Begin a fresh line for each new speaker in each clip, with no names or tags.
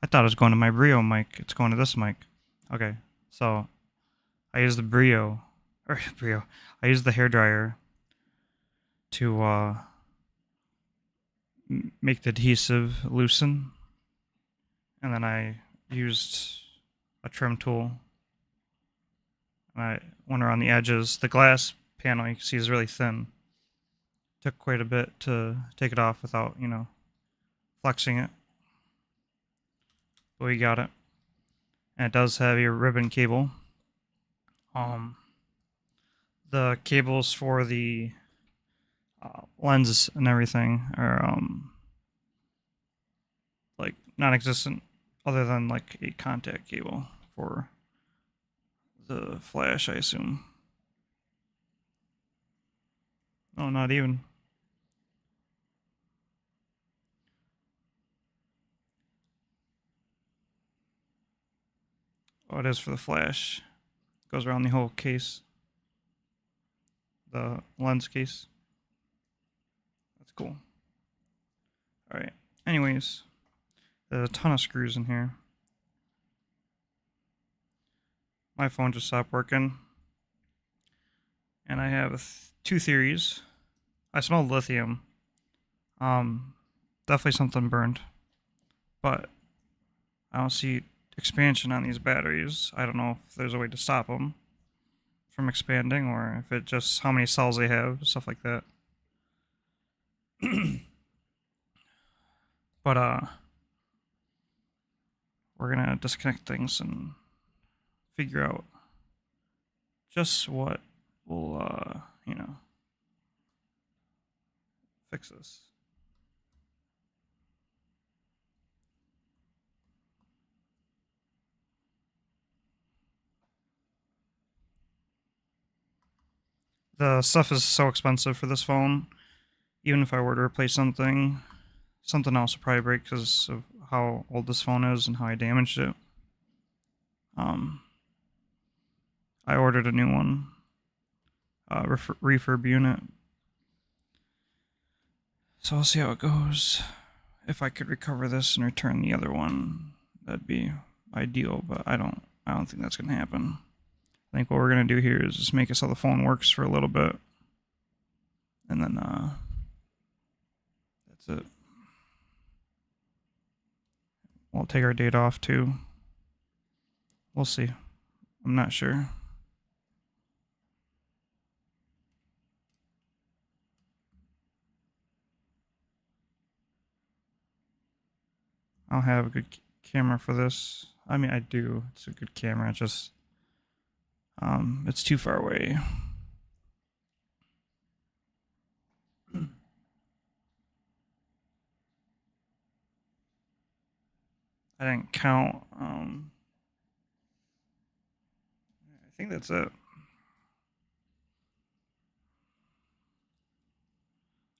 thought it was going to my Brio mic. It's going to this mic. Okay, so I use the Brio, or Brio. I use the hairdryer to make the adhesive loosen, and then I used a trim tool. And I went around the edges. The glass panel you can see is really thin. Took quite a bit to take it off without, flexing it. But we got it. And it does have a ribbon cable. The cables for the lens and everything are like non-existent, other than like a contact cable for the flash, I assume. Oh, not even. Oh, it is for the flash. Goes around the whole case. The lens case. That's cool. Alright. Anyways, there's a ton of screws in here. My phone just stopped working. And I have two theories. I smell lithium. Definitely something burned. But I don't see expansion on these batteries. I don't know if there's a way to stop them from expanding, or if it just how many cells they have, stuff like that. But we're gonna disconnect things and figure out just what will fix this. The stuff is so expensive for this phone. Even if I were to replace something else would probably break because of how old this phone is and how I damaged it. I ordered a new one, refurb unit. So I'll see how it goes. If I could recover this and return the other one, that'd be ideal. But I don't think that's gonna happen. I think what we're gonna do here is just make it so the phone works for a little bit, and then that's it. We'll take our data off too. We'll see. I'm not sure. I don't have a good camera for this. I mean, I do. It's a good camera. It's just it's too far away. I didn't count. I think that's it.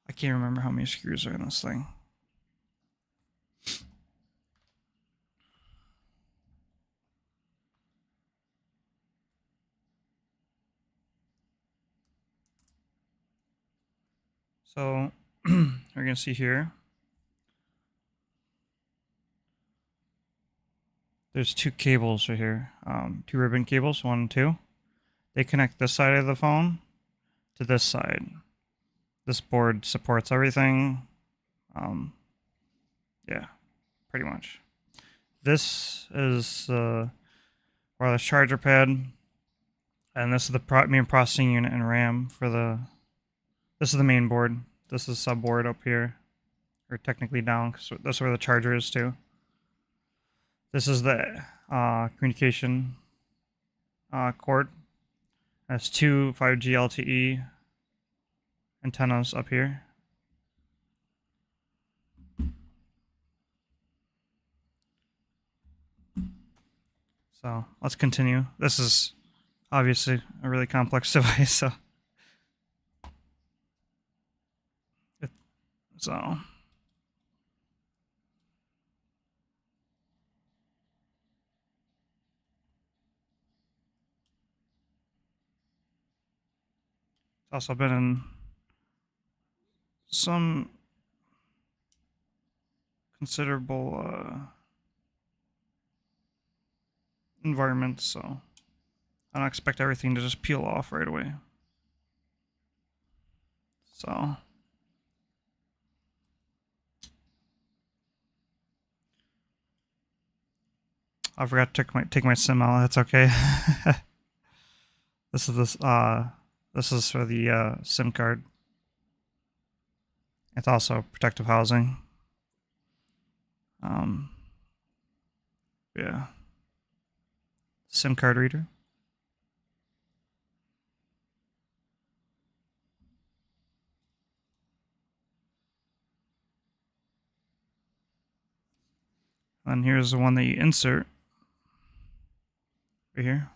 I can't remember how many screws are in this thing. So we're gonna see here. There's two cables right here, two ribbon cables, 1 and 2. They connect this side of the phone to this side. This board supports everything. Yeah, pretty much. This is wireless charger pad, and this is the main processing unit and RAM for the. This is the main board. This is subboard up here, or technically down, because that's where the charger is too. This is the communication cord. That's two 5G LTE antennas up here. So let's continue. This is obviously a really complex device. So it's also been in some considerable environment, so I don't expect everything to just peel off right away. So I forgot to take my SIM out. That's okay. This is for the SIM card. It's also protective housing. Yeah. SIM card reader. And here's the one that you insert right here.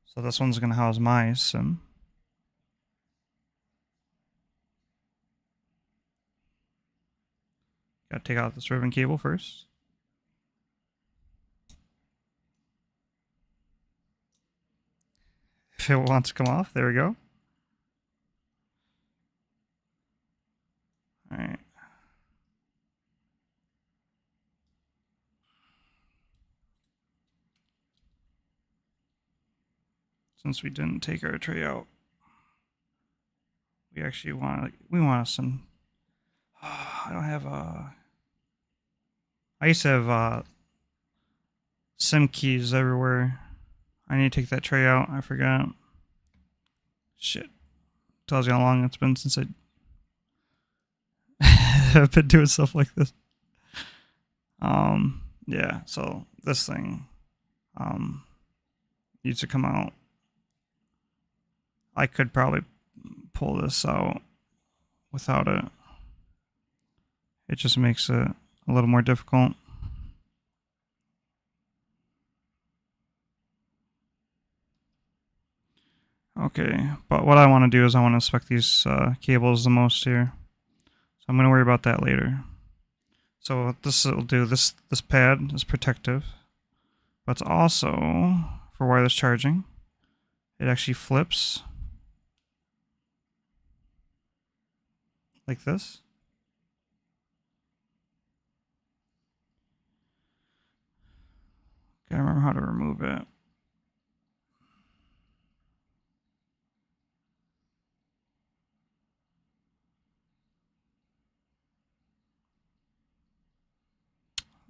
So this one's going to house my SIM. Got to take out this ribbon cable first. If it wants to come off, there we go. All right. Since we didn't take our tray out, we actually want some. I don't have a. I used to have SIM keys everywhere. I need to take that tray out. I forgot. Shit. Tells you how long it's been since I've been doing stuff like this. Yeah, so this thing needs to come out. I could probably pull this out without it. It just makes it a little more difficult. Okay, but what I want to do is I want to inspect these cables the most here. So I'm going to worry about that later. So what this will do, this pad is protective, but it's also for wireless charging. It actually flips like this. Gotta remember how to remove it.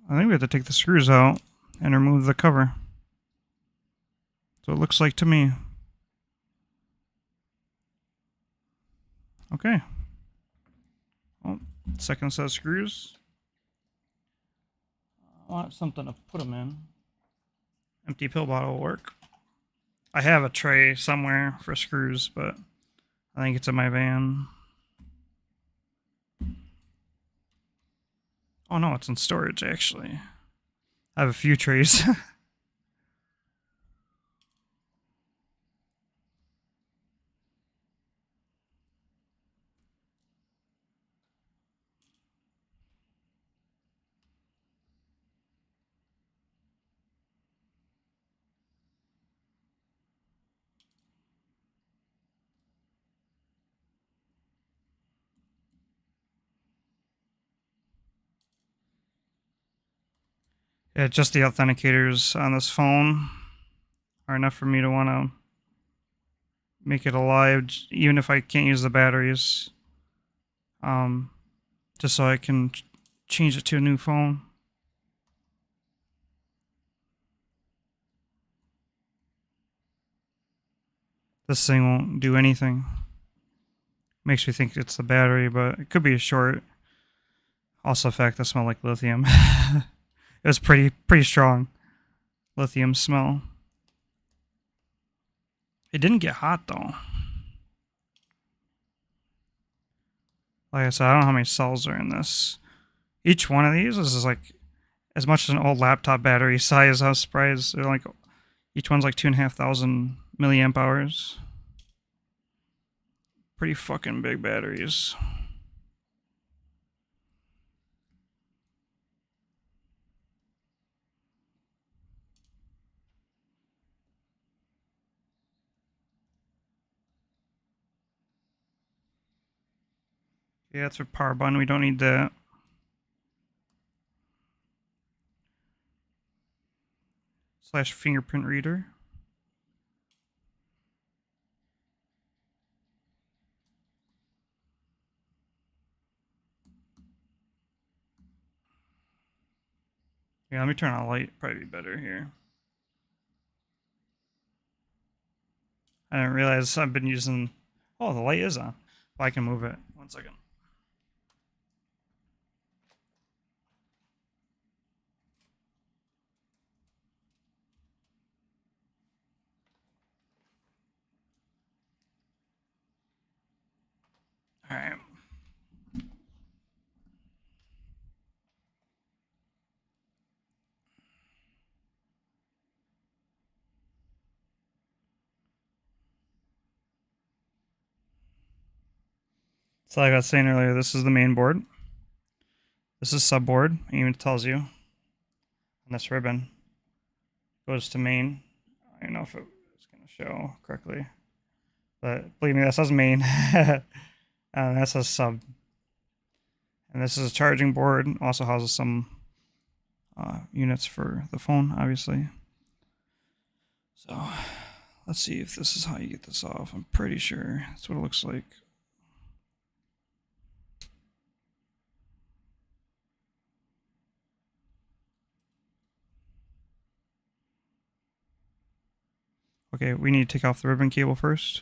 I think we have to take the screws out and remove the cover. So it looks like to me. Okay. Well, second set of screws. I want something to put them in. Empty pill bottle will work. I have a tray somewhere for screws, but I think it's in my van. Oh no, it's in storage actually. I have a few trays. Yeah, just the authenticators on this phone are enough for me to want to make it alive, even if I can't use the batteries. Just so I can change it to a new phone. This thing won't do anything. Makes me think it's the battery, but it could be a short. Also, the fact that smelled like lithium. It was pretty strong lithium smell. It didn't get hot though. Like I said, I don't know how many cells are in this. Each one of these is like as much as an old laptop battery size. I was surprised. They're like each one's like 2,500 milliamp hours. Pretty fucking big batteries. Yeah, it's for power button. We don't need that. slash fingerprint reader. Yeah, let me turn on a light. Probably be better here. I didn't realize I've been using... Oh, the light is on. Well, I can move it. 1 second. All right. So like I was saying earlier, this is the main board. This is subboard. It even tells you. And this ribbon goes to main. I don't know if it's going to show correctly. But believe me, that says main. And that says sub. And this is a charging board. Also houses some units for the phone, obviously. So let's see if this is how you get this off. I'm pretty sure that's what it looks like. Okay, we need to take off the ribbon cable first.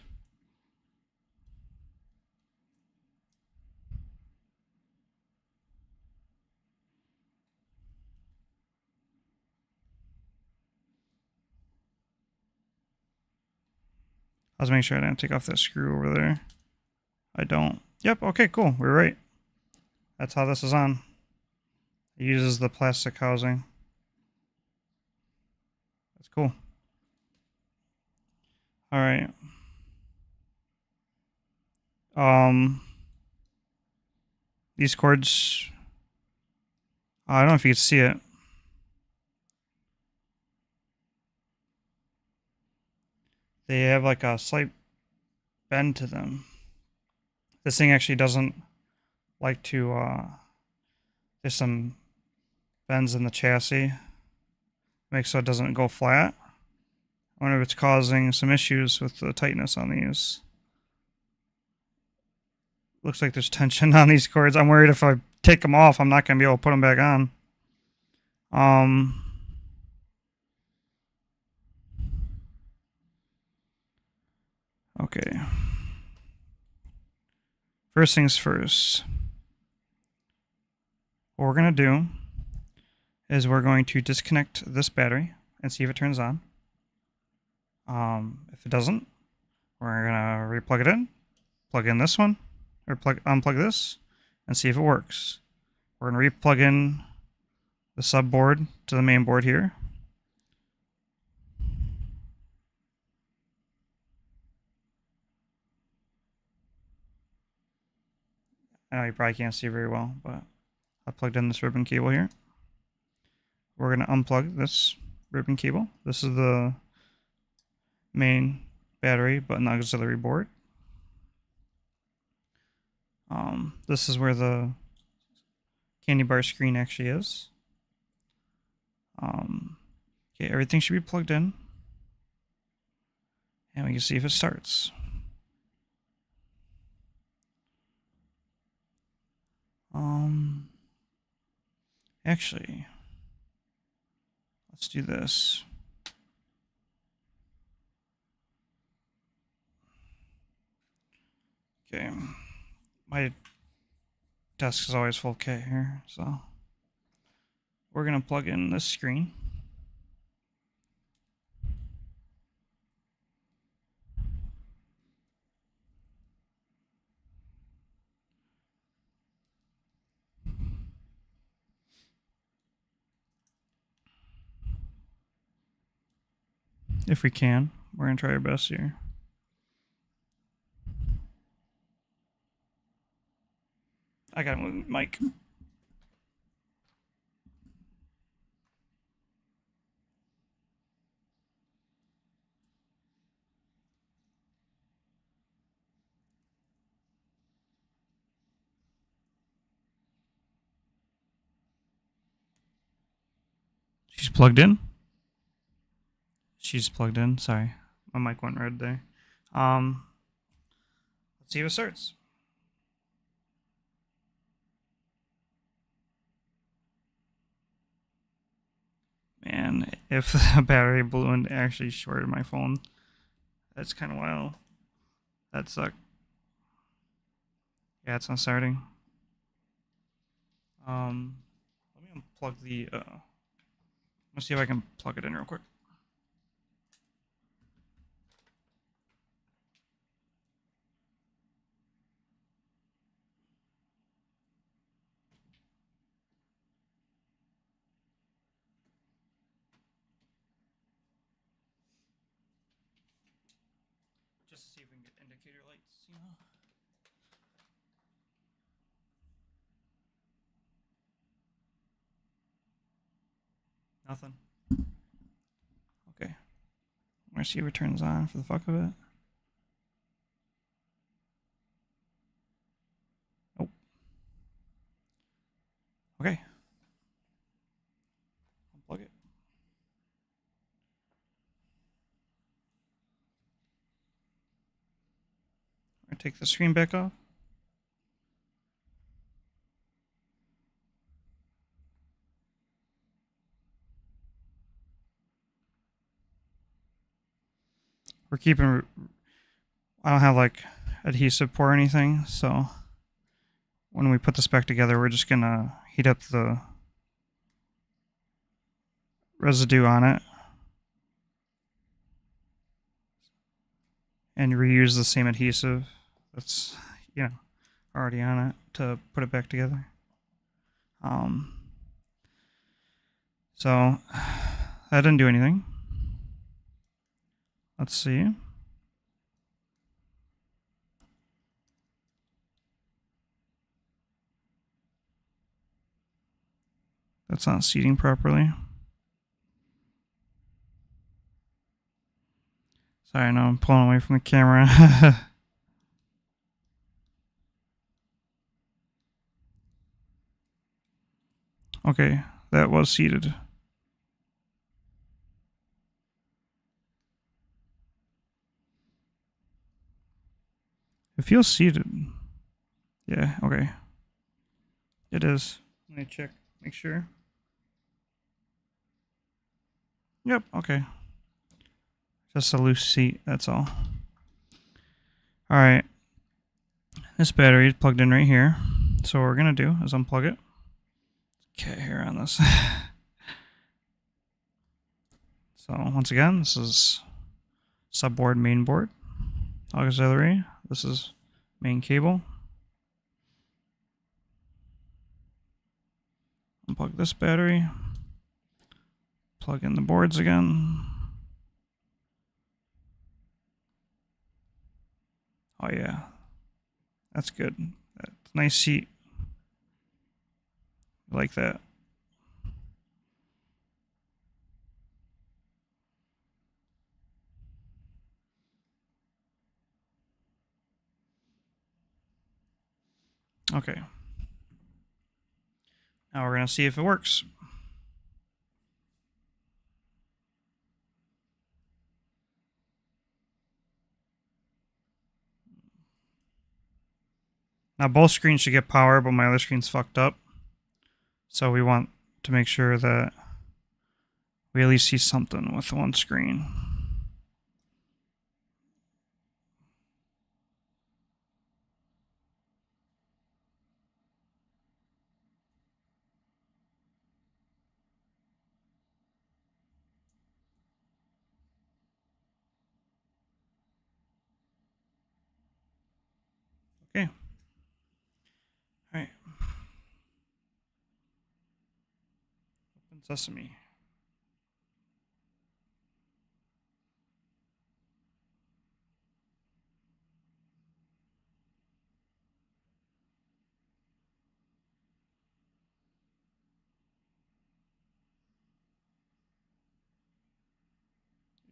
I was making sure I didn't take off that screw over there. I don't. Yep, okay, cool. We're right. That's how this is on. It uses the plastic housing. That's cool. All right. These cords, I don't know if you can see it. They have like a slight bend to them. This thing actually doesn't like to, there's some bends in the chassis. Makes so it doesn't go flat. I wonder if it's causing some issues with the tightness on these. Looks like there's tension on these cords. I'm worried if I take them off, I'm not going to be able to put them back on. Okay. First things first. What we're going to do is we're going to disconnect this battery and see if it turns on. If it doesn't, we're going to replug it in, plug in this one, or unplug this, and see if it works. We're going to replug in the sub board to the main board here. I know you probably can't see very well, but I plugged in this ribbon cable here. We're going to unplug this ribbon cable. This is the main battery but an auxiliary board. This is where the candy bar screen actually is. Okay, everything should be plugged in. And we can see if it starts. Actually, let's do this. Okay, my desk is always full K here, so we're gonna plug in this screen. If we can, we're gonna try our best here. I gotta move the mic. She's plugged in. She's plugged in. Sorry, my mic went red there. Let's see if it starts. Man, if the battery blew and actually shorted my phone, that's kind of wild. That sucked. Yeah, it's not starting. Let me unplug the. Let's see if I can plug it in real quick. Just to see if we can get indicator lights, you know. Nothing. Okay. I'm gonna see if it turns on for the fuck of it. Nope. Okay. Unplug it. I'm gonna take the screen back off. We're keeping. I don't have like adhesive pour or anything, so when we put this back together, we're just gonna heat up the residue on it and reuse the same adhesive that's, you know, already on it to put it back together. So that didn't do anything. Let's see. That's not seating properly. Sorry, no, I'm pulling away from the camera. Okay, that was seated. It feels seated. Yeah, okay. It is. Let me check, make sure. Yep, okay. Just a loose seat, that's all. Alright. This battery is plugged in right here. So what we're going to do is unplug it. Cat hair on this. So once again, this is subboard, main board, auxiliary. This is main cable. Unplug this battery. Plug in the boards again. Oh yeah, that's good. That's nice seat. I like that. Okay. Now we're gonna see if it works. Now both screens should get power, but my other screen's fucked up. So we want to make sure that we at least see something with one screen. Okay. All right. Open sesame.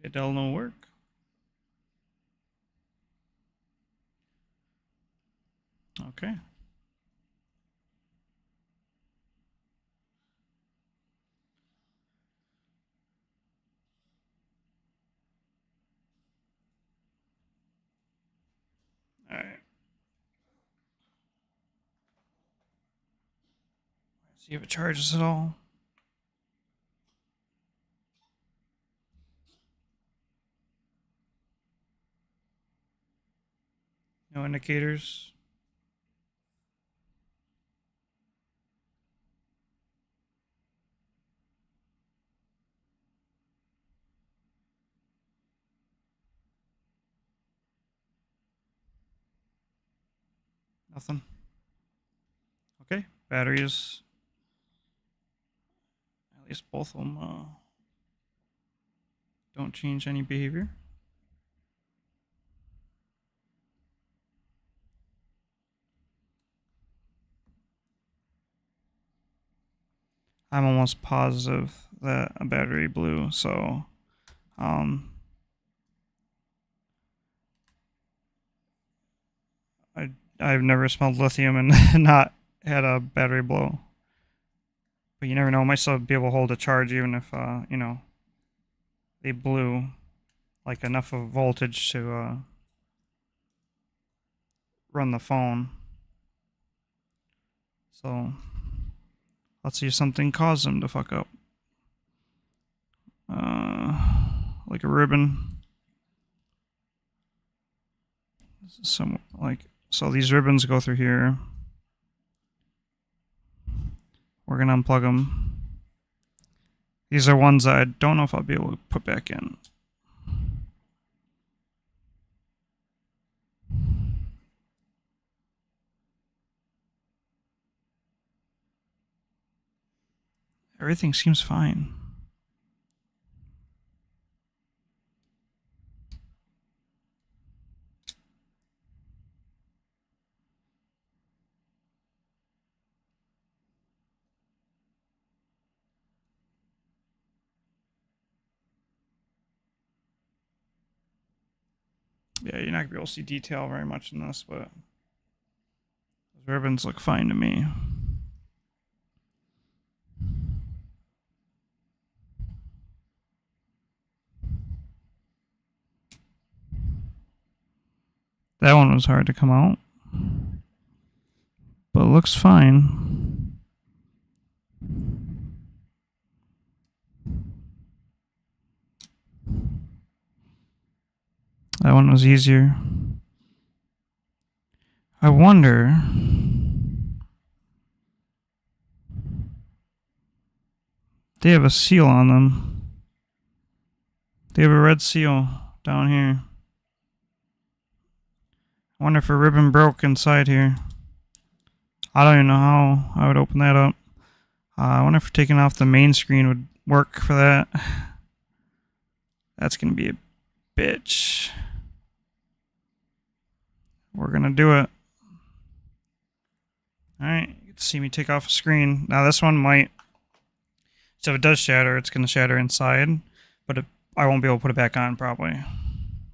It'll no work. Okay. See if it charges at all. No indicators. Nothing. Okay, batteries. At least both of them don't change any behavior. I'm almost positive that a battery blew, so I've never smelled lithium and not had a battery blow. But you never know, I might still be able to hold a charge even if you know, they blew like enough of voltage to run the phone. So let's see if something caused them to fuck up. Like a ribbon. Some like so these ribbons go through here. We're gonna unplug them. These are ones that I don't know if I'll be able to put back in. Everything seems fine. Yeah, you're not gonna be able to see detail very much in this, but those ribbons look fine to me. That one was hard to come out, but it looks fine. That one was easier. I wonder. They have a seal on them. They have a red seal down here. I wonder if a ribbon broke inside here. I don't even know how I would open that up. I wonder if taking off the main screen would work for that. That's going to be a bitch. We're going to do it. Alright, you can see me take off a screen. Now this one might... So if it does shatter, it's going to shatter inside. But I won't be able to put it back on probably.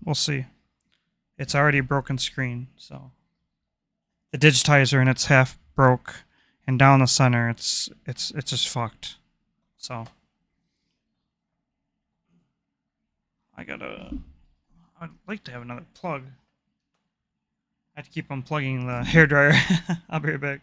We'll see. It's already a broken screen, so... The digitizer and it's half broke. And down the center, it's just fucked. So... I'd like to have another plug. I have to keep unplugging the hairdryer. I'll be right back.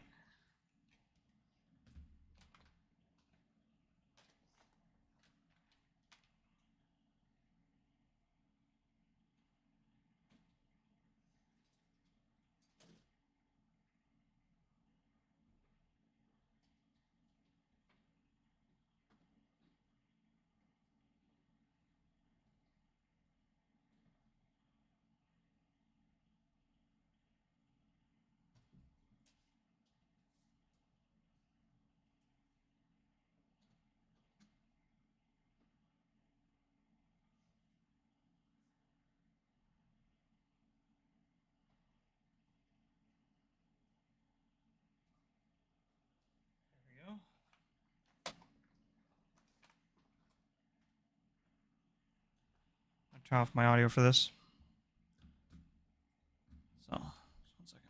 There we go. I'll turn off my audio for this. So, 1 second.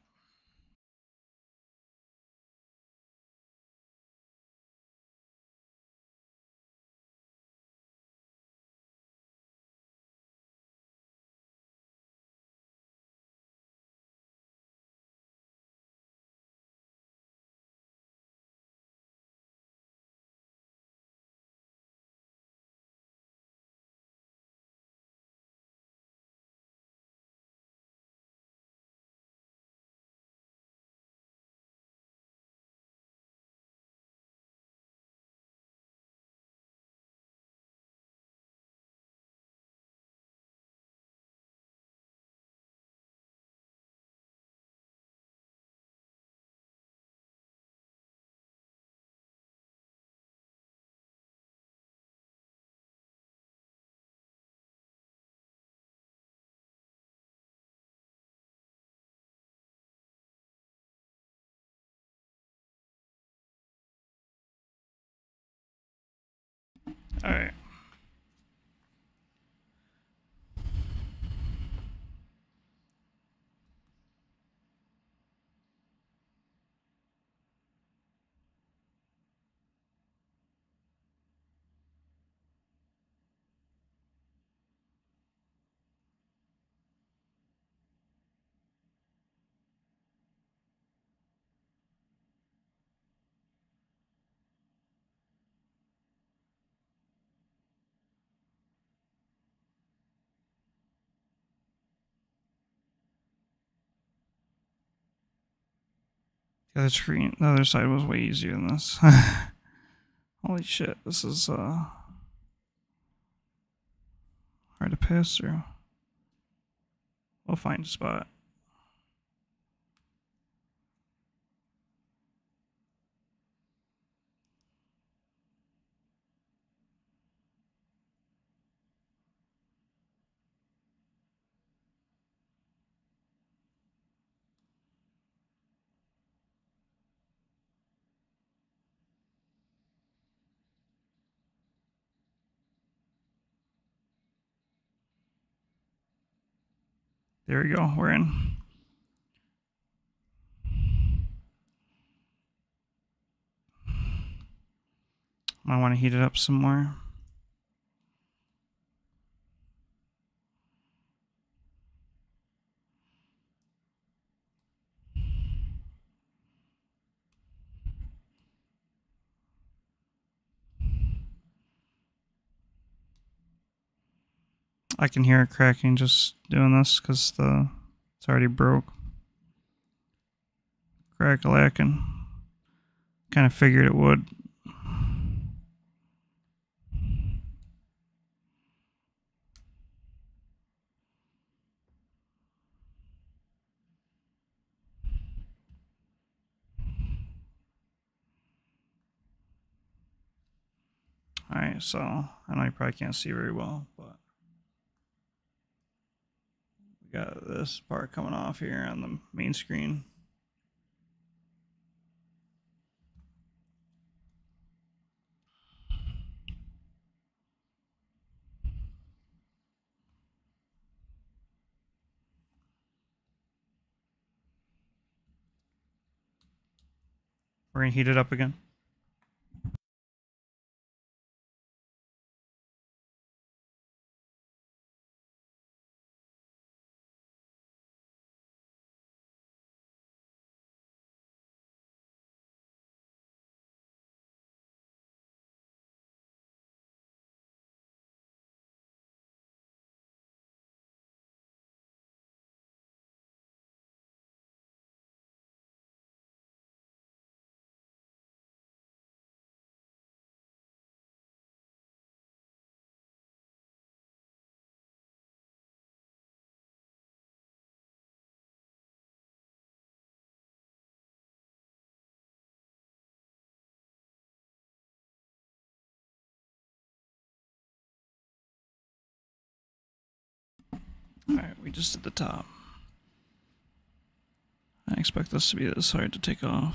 Alright. The other screen, the other side was way easier than this. Holy shit, this is hard to pass through. We'll find a spot. There we go, we're in. I want to heat it up some more. I can hear it cracking just doing this because it's already broke. Crack-a-lackin'. Kind of figured it would. Alright, so I know you probably can't see very well, but we got this part coming off here on the main screen. We're gonna heat it up again. Alright, we just did the top. I expect this to be this hard to take off.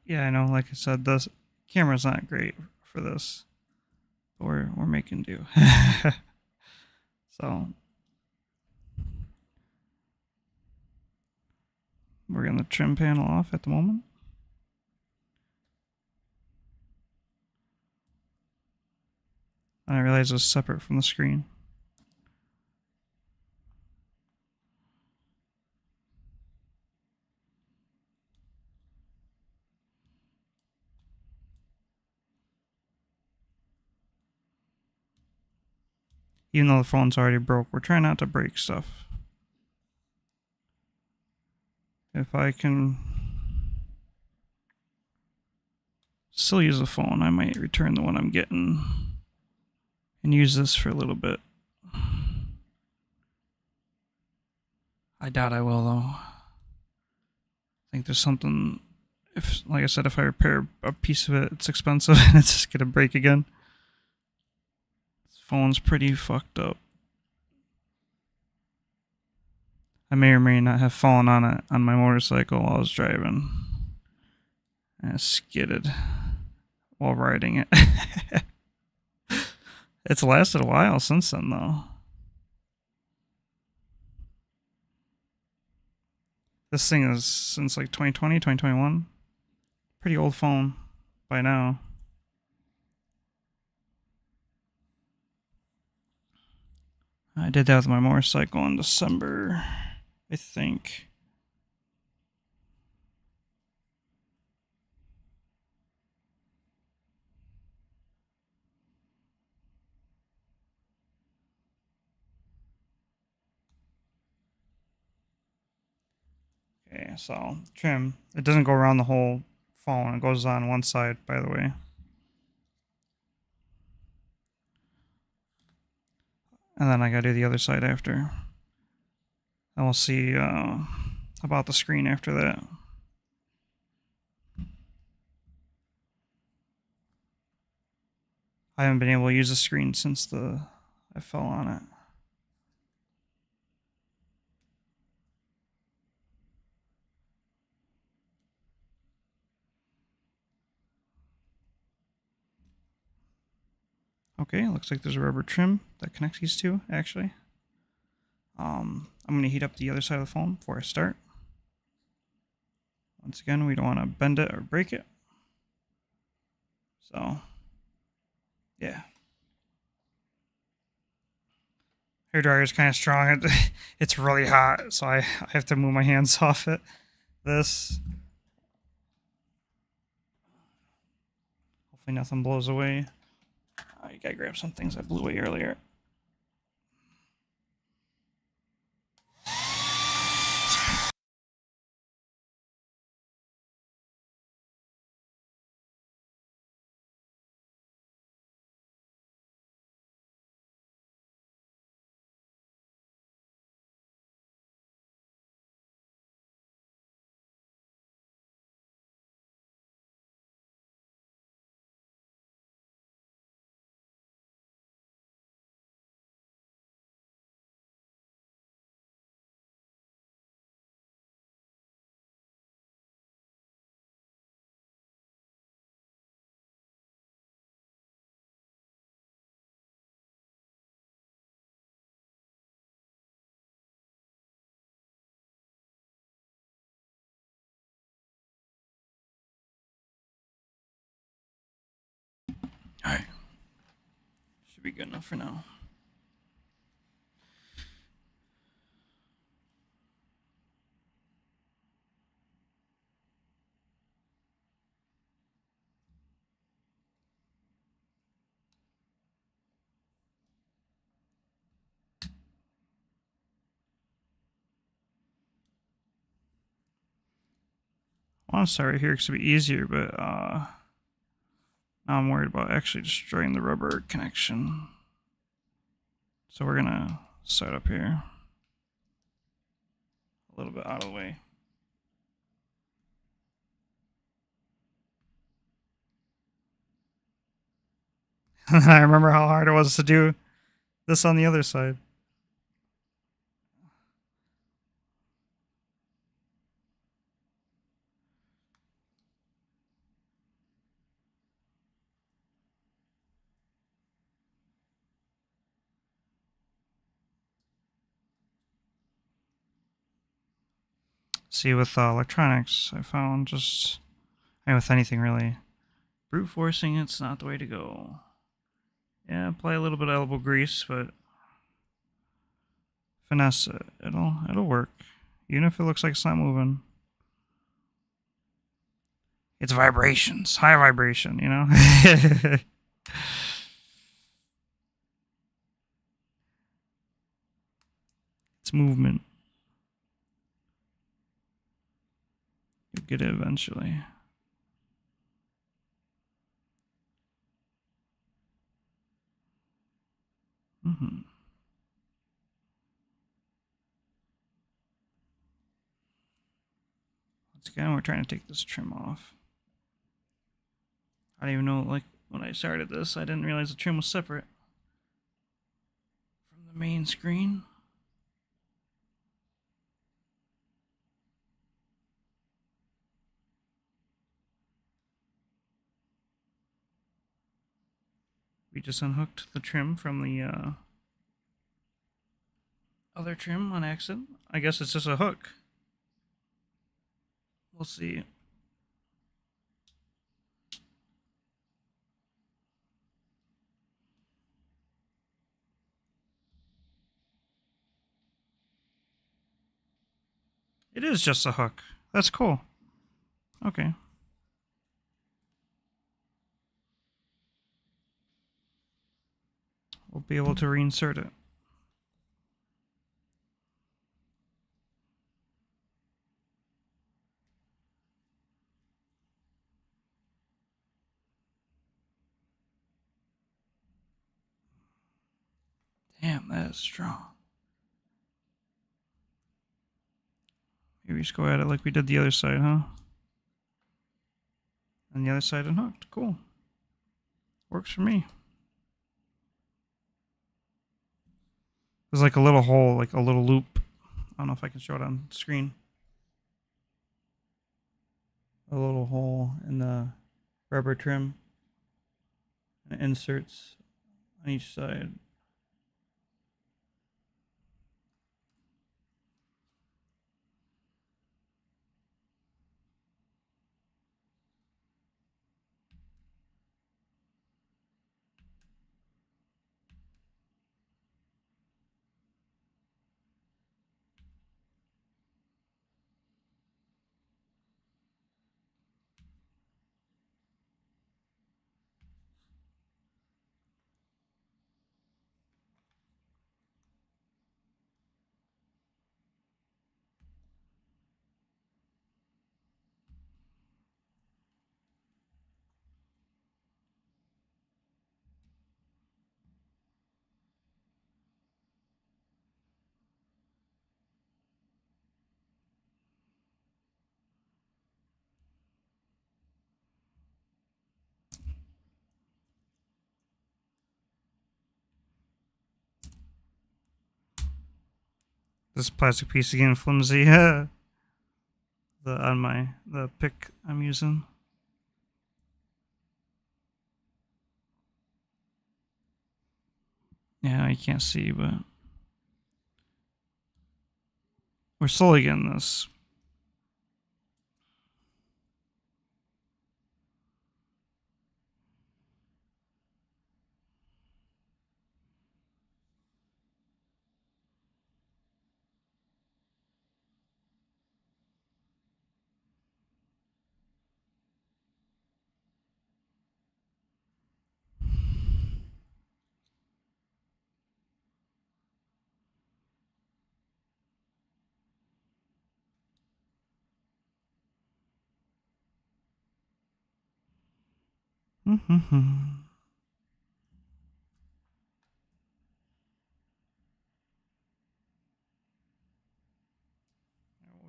Yeah, I know. Like I said, this camera's not great for this, but we're making do. So we're getting the trim panel off at the moment. I realized it was separate from the screen. Even though the phone's already broke, we're trying not to break stuff. If I can still use the phone, I might return the one I'm getting and use this for a little bit. I doubt I will, though. I think there's something. If, like I said, if I repair a piece of it, it's expensive and it's just gonna break again. This phone's pretty fucked up. I may or may not have fallen on it on my motorcycle while I was driving. And I skidded while riding it. It's lasted a while since then, though. This thing is since like 2020, 2021. Pretty old phone by now. I did that with my motorcycle in December, I think. Okay, so trim. It doesn't go around the whole phone. It goes on one side, by the way. And then I gotta do the other side after. And we'll see about the screen after that. I haven't been able to use the screen since I fell on it. Okay, looks like there's a rubber trim that connects these two, actually. I'm going to heat up the other side of the phone before I start. Once again, we don't want to bend it or break it. So, yeah. Hairdryer is kind of strong. It's really hot, so I have to move my hands off it. Hopefully nothing blows away. You gotta grab some things that blew away earlier. Alright. Should be good enough for now. I want to start right here because it'll be easier, but now I'm worried about actually destroying the rubber connection. So we're gonna start up here. A little bit out of the way. I remember how hard it was to do this on the other side. See, with electronics, I found with anything really, brute forcing it's not the way to go. Yeah, apply a little bit of elbow grease, but finesse it. It'll work, even if it looks like it's not moving. It's vibrations, high vibration, you know. It's movement. You'll get it eventually. Mm-hmm. Once again, we're trying to take this trim off. I don't even know, like, when I started this, I didn't realize the trim was separate from the main screen. We just unhooked the trim from the other trim on accident. I guess it's just a hook. We'll see. It is just a hook. That's cool. Okay. We'll be able to reinsert it. Damn, that is strong. Maybe we just go at it like we did the other side, huh? And the other side unhooked. Cool. Works for me. There's like a little hole, like a little loop. I don't know if I can show it on screen. A little hole in the rubber trim. And it inserts on each side. This plastic piece again, flimsy. The pick I'm using. Yeah, you can't see, but we're slowly getting this.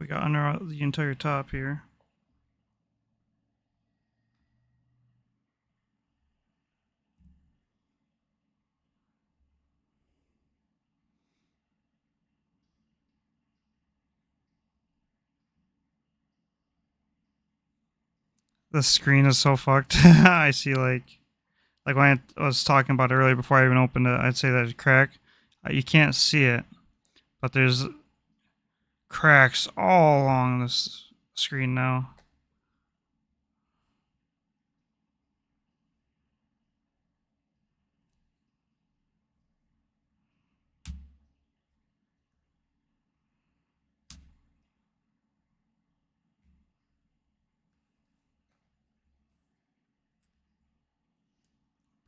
We got under the entire top here. The screen is so fucked. I see like when I was talking about it earlier before I even opened it, I'd say that it's crack. You can't see it, but there's cracks all along this screen now.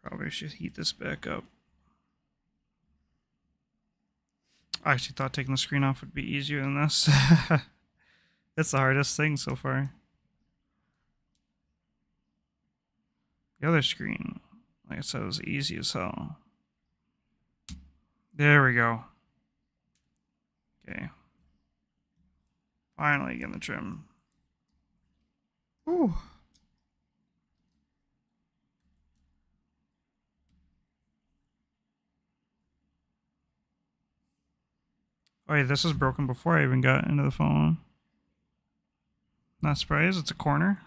Probably should heat this back up. I actually thought taking the screen off would be easier than this. It's the hardest thing so far. The other screen, like I said, was easy as hell. There we go. Okay. Finally getting the trim. Ooh. Oh, wait, this is broken before I even got into the phone. Not surprised, it's a corner.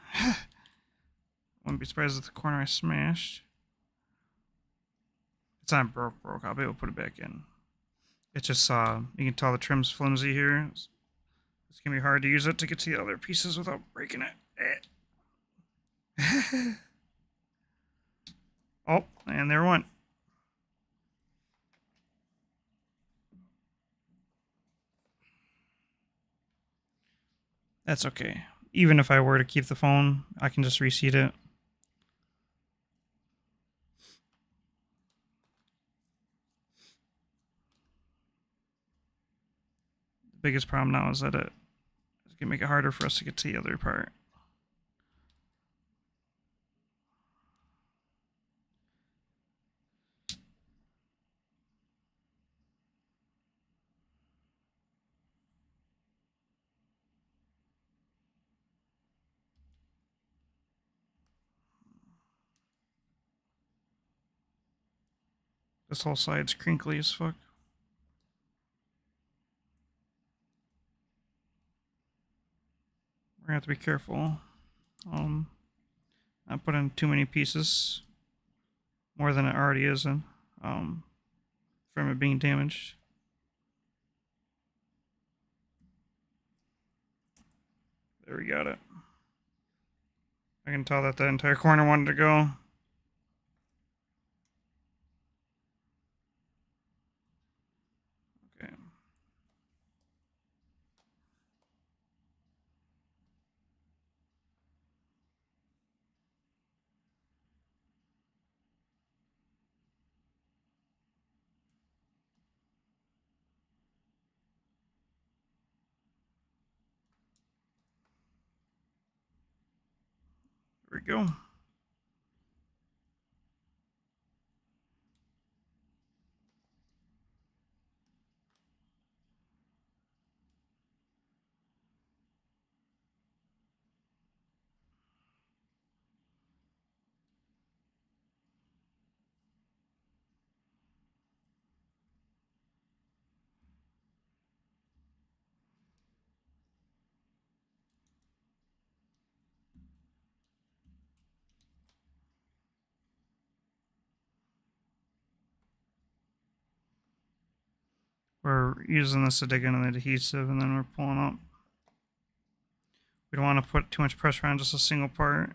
Wouldn't be surprised if the corner I smashed. It's not broke. I'll be able to put it back in. It's just, you can tell the trim's flimsy here. It's gonna be hard to use it to get to the other pieces without breaking it. Oh, and there went. That's okay. Even if I were to keep the phone, I can just reseat it. The biggest problem now is that it's gonna make it harder for us to get to the other part. This whole side's crinkly as fuck. We're gonna have to be careful. Not put in too many pieces, more than it already is, in, from it being damaged. There, we got it. I can tell that the entire corner wanted to go. Okay. There we go. We're using this to dig into the adhesive, and then we're pulling up. We don't want to put too much pressure on just a single part.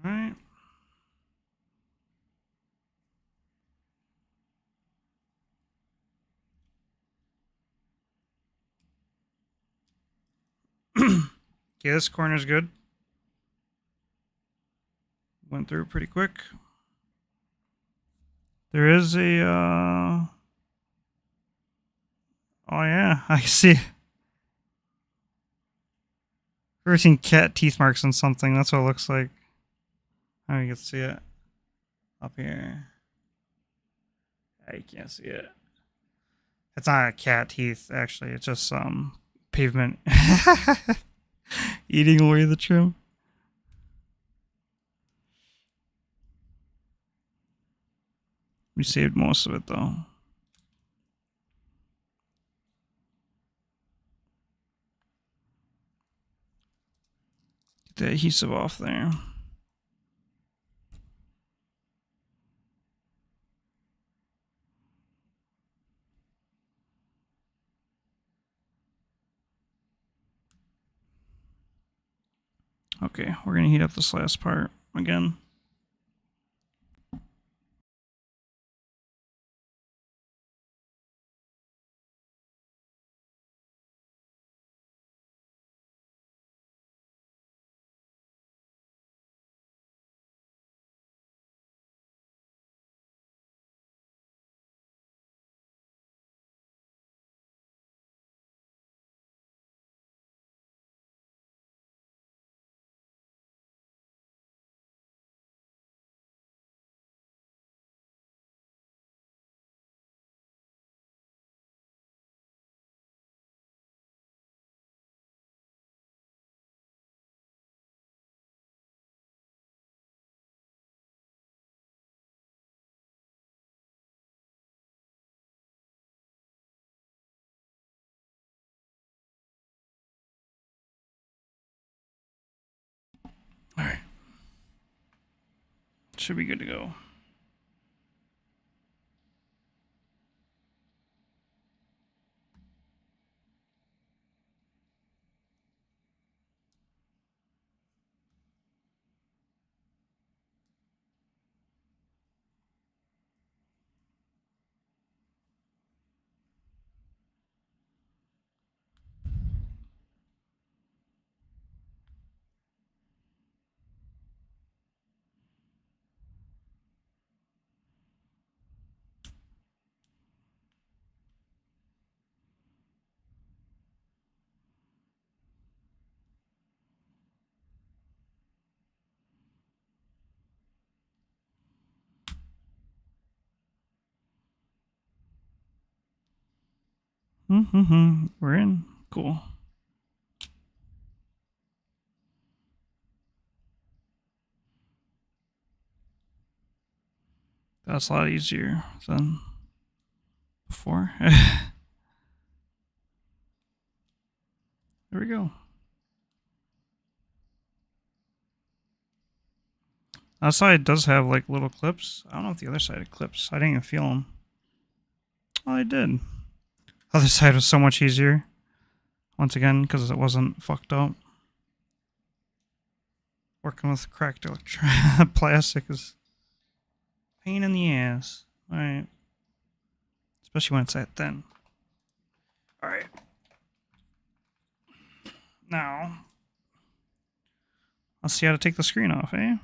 All right. Okay, this corner's good. Went through pretty quick. There is a, oh yeah, I see. Ever seen cat teeth marks on something? That's what it looks like. Oh, you can see it up here. Yeah, you can't see it. It's not a cat teeth, actually. It's just pavement eating away the trim. We saved most of it though. Get the adhesive off there. Okay, we're gonna heat up this last part again. Should be good to go. We're in. Cool. That's a lot easier than before. There we go. That side does have like little clips. I don't know if the other side had clips. I didn't even feel them. Oh, I did. Other side was so much easier. Once again, because it wasn't fucked up. Working with cracked plastic is a pain in the ass. Alright. Especially when it's that thin. Alright. Now, let's see how to take the screen off, eh?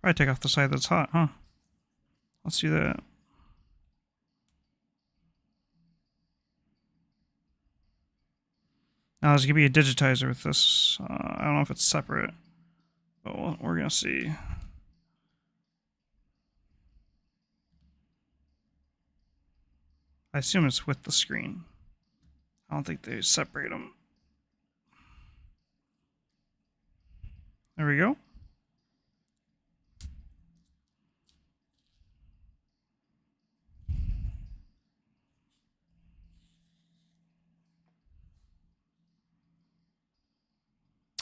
Probably take off the side that's hot, huh? Let's do that. Now there's gonna be a digitizer with this. I don't know if it's separate, but we're gonna see. I assume it's with the screen. I don't think they separate them. There we go.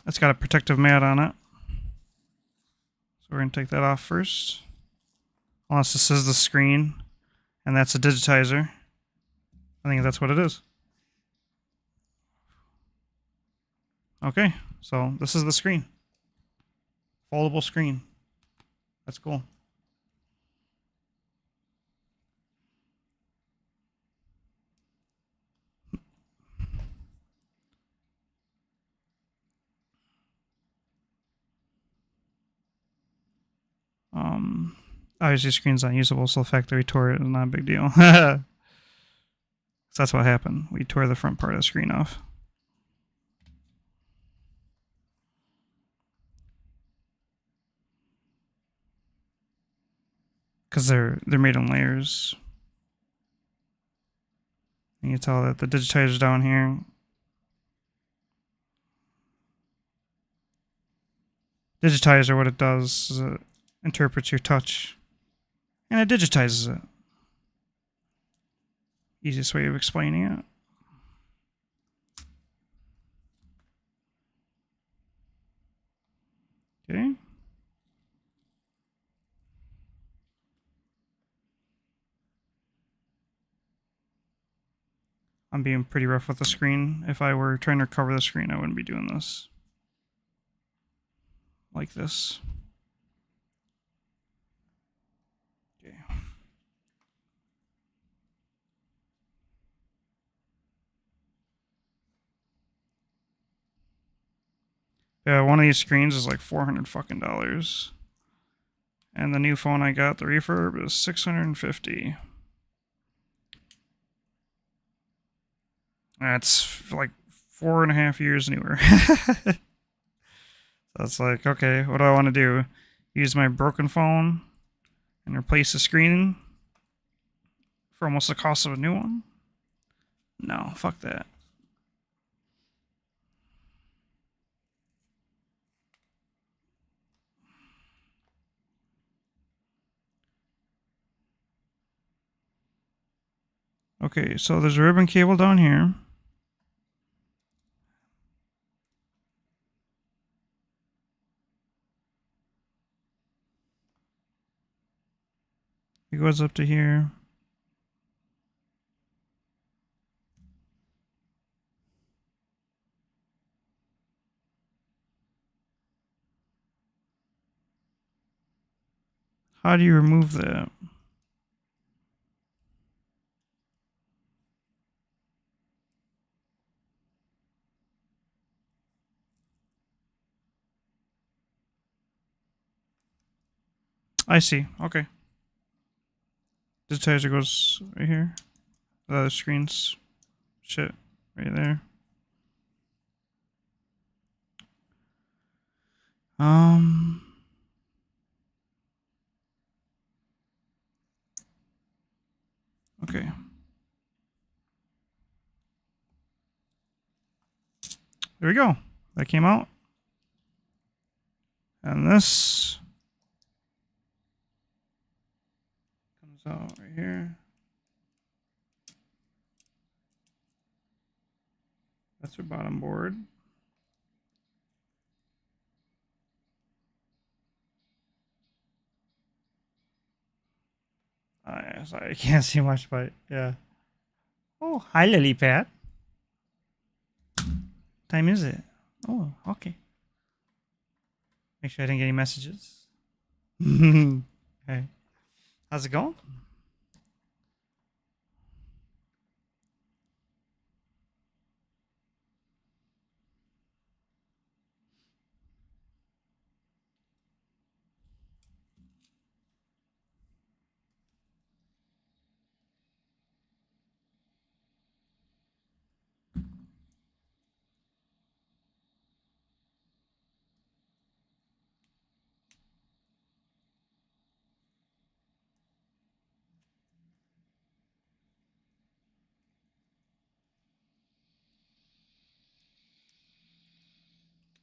It's got a protective mat on it. So we're going to take that off first. Unless this is the screen, and that's a digitizer. I think that's what it is. Okay, so this is the screen. Foldable screen. That's cool. Obviously, screen's not usable, so the fact that we tore it is not a big deal. So that's what happened. We tore the front part of the screen off. Because they're made in layers. You can tell that the digitizer's down here. Digitizer, what it does is it interprets your touch. And it digitizes it. Easiest way of explaining it. Okay. I'm being pretty rough with the screen. If I were trying to recover the screen, I wouldn't be doing this. Like this. Okay. Yeah, one of these screens is like $400 fucking dollars. And the new phone I got, the refurb, is $650. That's like 4.5 years newer. So it's like, okay, what do I want to do? Use my broken phone and replace the screen for almost the cost of a new one? No, fuck that. Okay, so there's a ribbon cable down here. It goes up to here. How do you remove that? I see. Okay. Digitizer goes right here. The other screen's shit right there. Okay. There we go. That came out. And this comes out right here. That's our bottom board. Sorry, I can't see much, but yeah. Oh, hi, Lily Pad. Time is it? Oh, okay. Make sure I didn't get any messages. Hey, how's it going?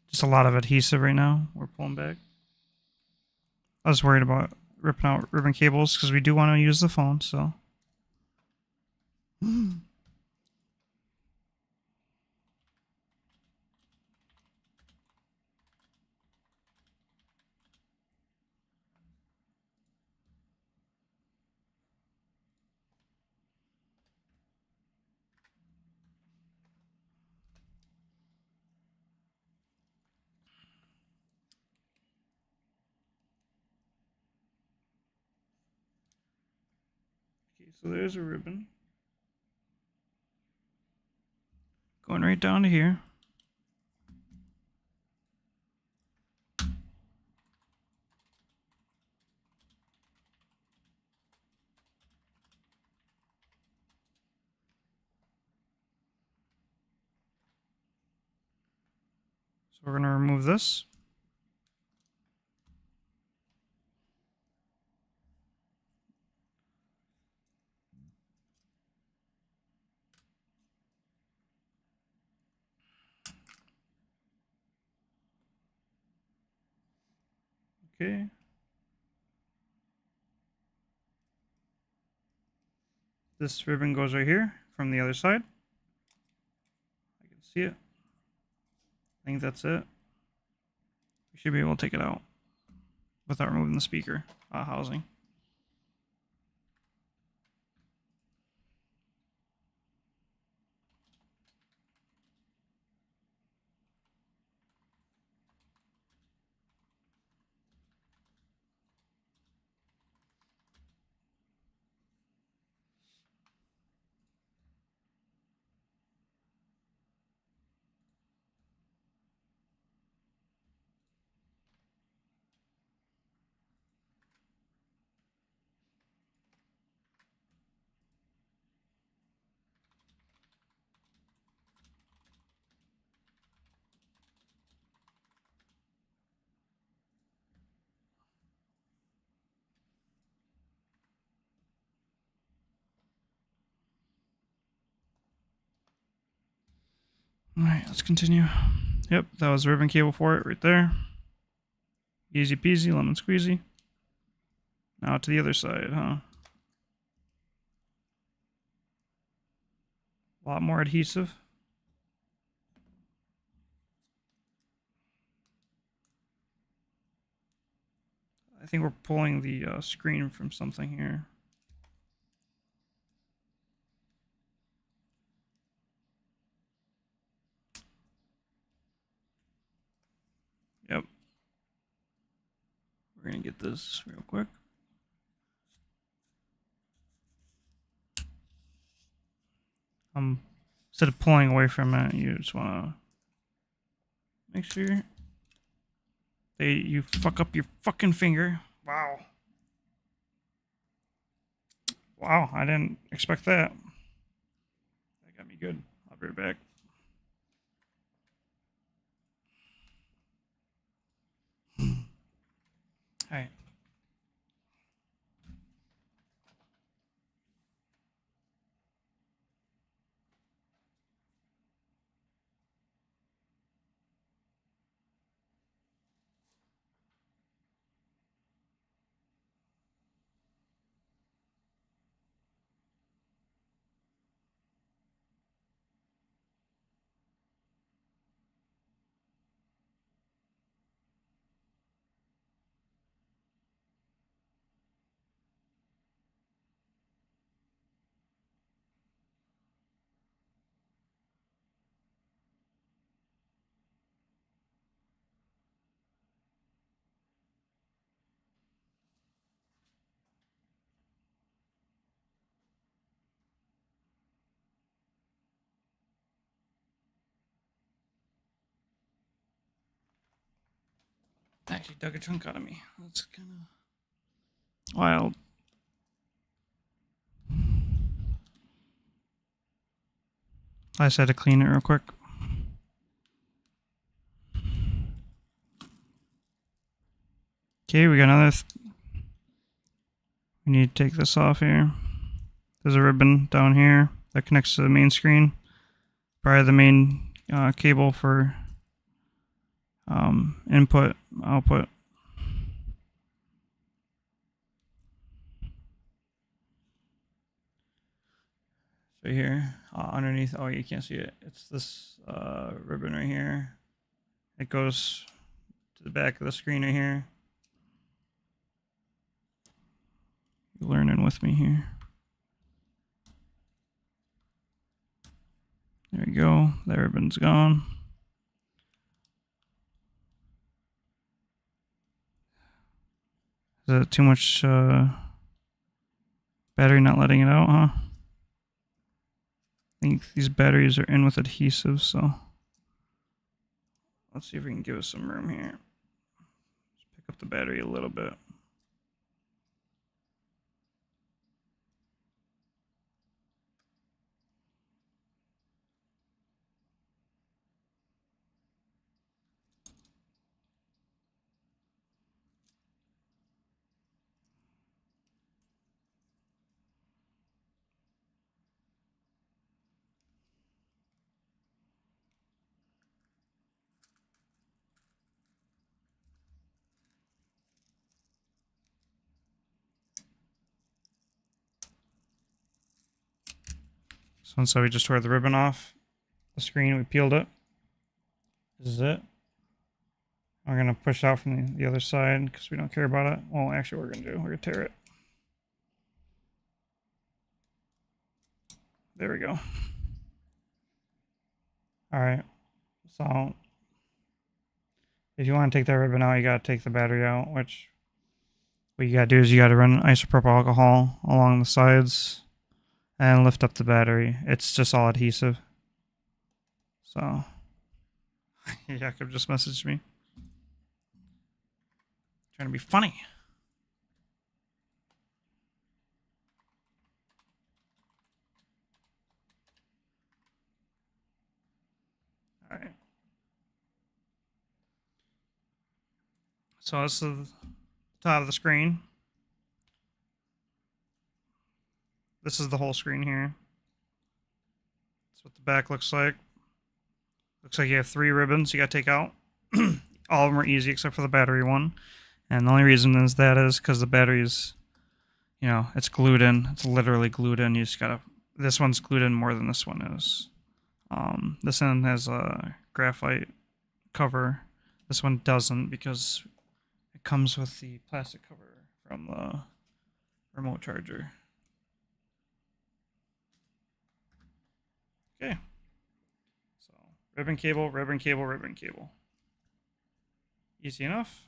Just a lot of adhesive right now. We're pulling back. I was worried about ripping out ribbon cables because we do want to use the phone, so. Okay, so there's a ribbon. Going right down to here. So we're going to remove this. Okay. This ribbon goes right here from the other side. I can see it. I think that's it. We should be able to take it out without removing the speaker housing. All right, let's continue. Yep, that was the ribbon cable for it right there. Easy peasy, lemon squeezy. Now to the other side, huh? A lot more adhesive. I think we're pulling the screen from something here. We're gonna get this real quick. Instead of pulling away from it, you just wanna make sure you fuck up your fucking finger. Wow. Wow, I didn't expect that. That got me good. I'll be right back. Alright. Actually dug a chunk out of me. That's kind of wild. I just had to clean it real quick. Okay, we got another. We need to take this off here. There's a ribbon down here that connects to the main screen. Probably the main cable for input, output. Right here, underneath. Oh, you can't see it. It's this ribbon right here. It goes to the back of the screen right here. You're learning with me here. There we go. That ribbon's gone. Is that too much battery not letting it out, huh? I think these batteries are in with adhesive, so let's see if we can give us some room here. Let's pick up the battery a little bit. So we just tore the ribbon off the screen. We peeled it. This is it. We're going to push it out from the other side because we don't care about it. Well, actually, what we're going to do, we're going to tear it. There we go. All right. So if you want to take that ribbon out, you got to take the battery out, which what you got to do is you got to run isopropyl alcohol along the sides and lift up the battery. It's just all adhesive. So Jacob just messaged me. Trying to be funny. All right. So this is the top of the screen. This is the whole screen here. That's what the back looks like. Looks like you have 3 ribbons you got to take out. All of them are easy except for the battery one. And the only reason is because the battery's, you know, it's glued in. It's literally glued in. You just gotta. This one's glued in more than this one is. This one has a graphite cover. This one doesn't because it comes with the plastic cover from the remote charger. Okay. So ribbon cable, ribbon cable, ribbon cable. Easy enough.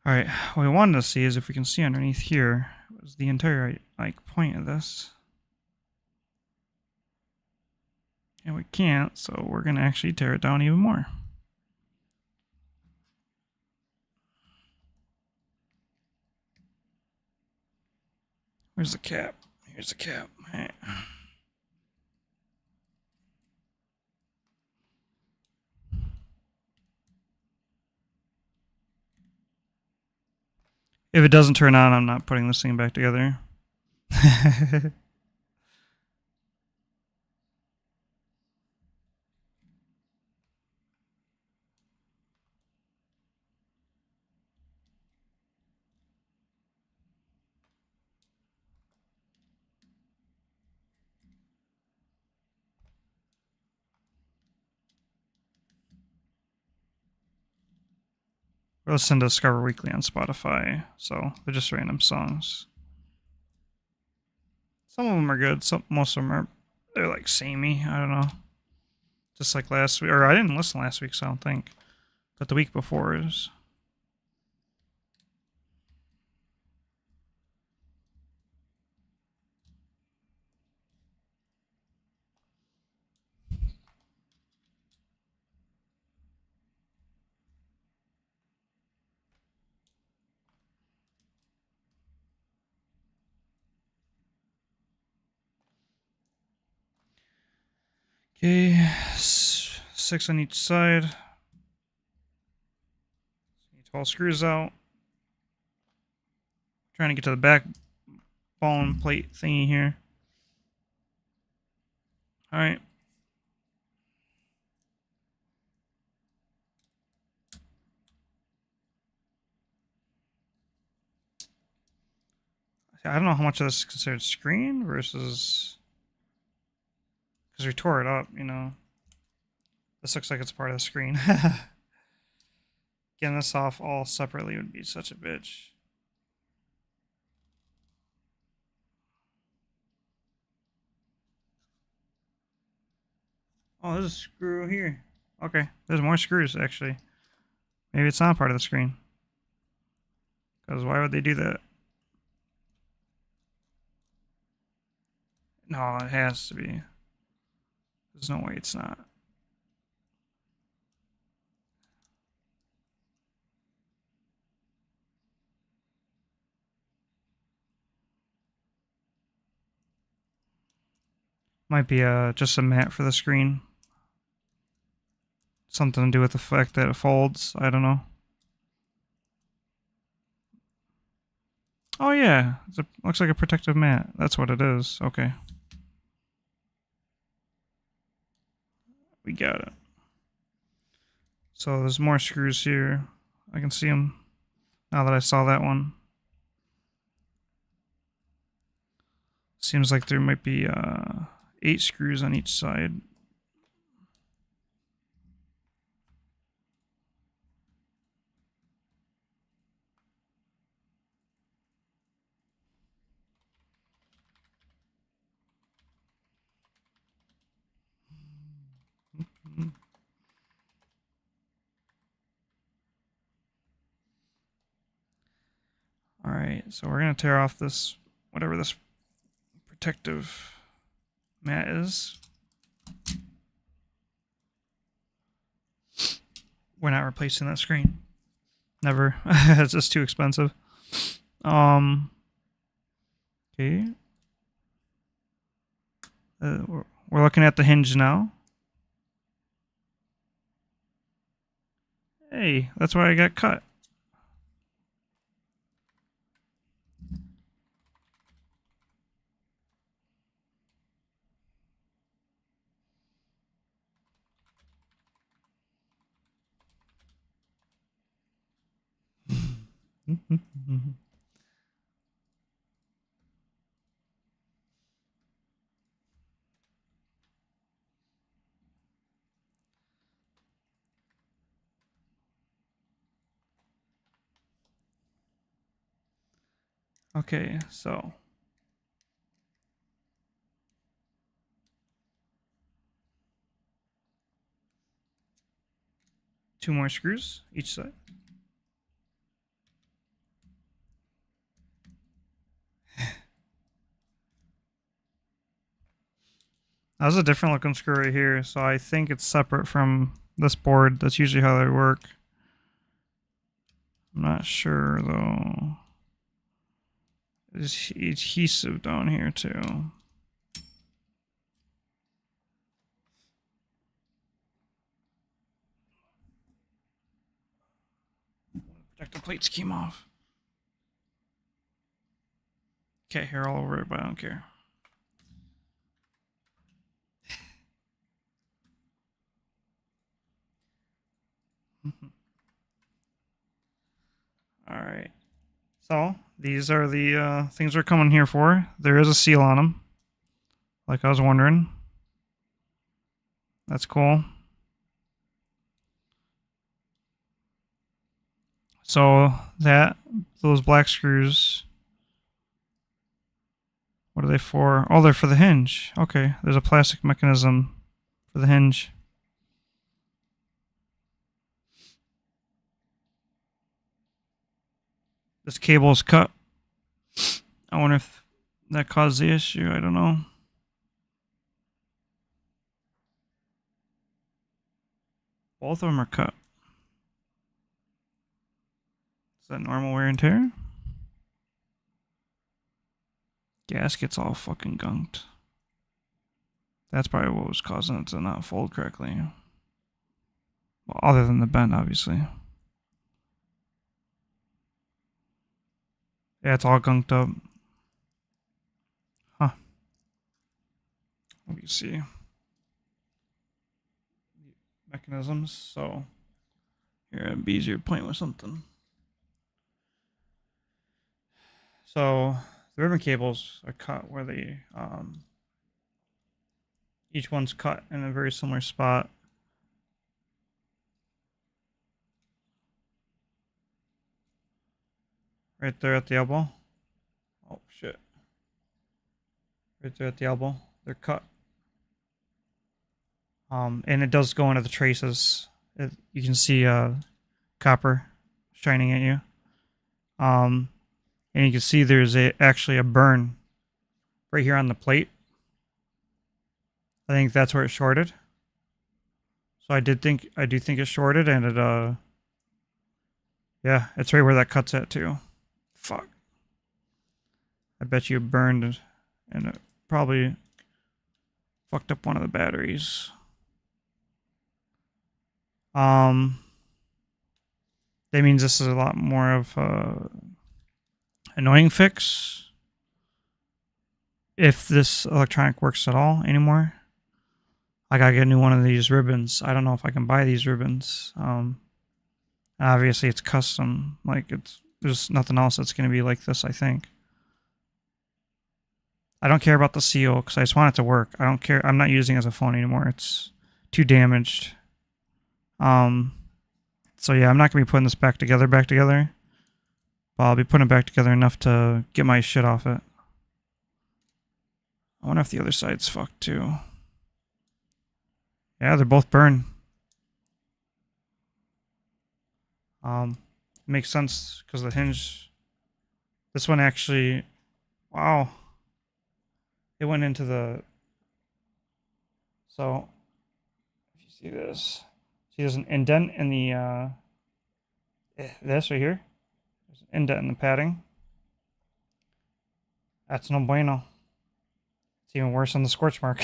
All right, what we wanted to see is if we can see underneath here was the entire like point of this. And we can't, so we're gonna actually tear it down even more. Where's the cap? Here's the cap. All right. If it doesn't turn on, I'm not putting this thing back together. We listen to Discover Weekly on Spotify, so they're just random songs. Some of them are good. Most of them are they're like samey. I don't know. Just like last week, or I didn't listen last week, so I don't think. But the week before is. Okay, 6 on each side. 12 screws out. Trying to get to the back ball and plate thingy here. All right. I don't know how much of this is considered screen versus because we tore it up. You know, this looks like it's part of the screen. Getting this off all separately would be such a bitch. Oh, there's a screw here. Okay, there's more screws actually. Maybe it's not part of the screen. Because why would they do that? No, it has to be. There's no way it's not. Might be just a mat for the screen. Something to do with the fact that it folds. I don't know. Oh yeah, looks like a protective mat. That's what it is. Okay. We got it. So there's more screws here. I can see them now that I saw that one. Seems like there might be 8 screws on each side. All right, so we're gonna tear off this, whatever this protective mat is. We're not replacing that screen. Never. It's just too expensive. Okay. We're looking at the hinge now. Hey, that's why I got cut. Okay, so 2 more screws each side. That's a different looking screw right here, so I think it's separate from this board. That's usually how they work. I'm not sure though. There's adhesive down here too. Protective plates came off. Okay, hair all over it, but I don't care. Alright. So, these are the things we're coming here for. There is a seal on them. Like I was wondering. That's cool. So, those black screws, what are they for? Oh, they're for the hinge. Okay, there's a plastic mechanism for the hinge. This cable is cut. I wonder if that caused the issue. I don't know. Both of them are cut. Is that normal wear and tear? Gasket's all fucking gunked. That's probably what was causing it to not fold correctly. Well, other than the bend, obviously. Yeah, it's all gunked up. Huh. Let me see. Mechanisms. So, here, it'd be easier to point with something. So, the ribbon cables are cut where they, each one's cut in a very similar spot. Right there at the elbow. Oh, shit. Right there at the elbow. They're cut. And it does go into the traces. You can see copper shining at you. And you can see there's actually a burn right here on the plate. I think that's where it shorted. So I do think it shorted, and it yeah, it's right where that cuts at too. Fuck. I bet you it burned, and it probably fucked up one of the batteries. That means this is a lot more of annoying fix. If this electronic works at all anymore. I gotta get a new one of these ribbons. I don't know if I can buy these ribbons. Obviously it's custom. Like there's nothing else that's gonna be like this, I think. I don't care about the seal because I just want it to work. I don't care. I'm not using it as a phone anymore. It's too damaged. So yeah, I'm not gonna be putting this back together. But I'll be putting it back together enough to get my shit off it. I wonder if the other side's fucked too. Yeah, they're both burned. Makes sense because the hinge. This one actually, wow. It went into the. So, if you see this, see there's an indent in the. This right here. There's an indent in the padding. That's no bueno. It's even worse than the scorch mark.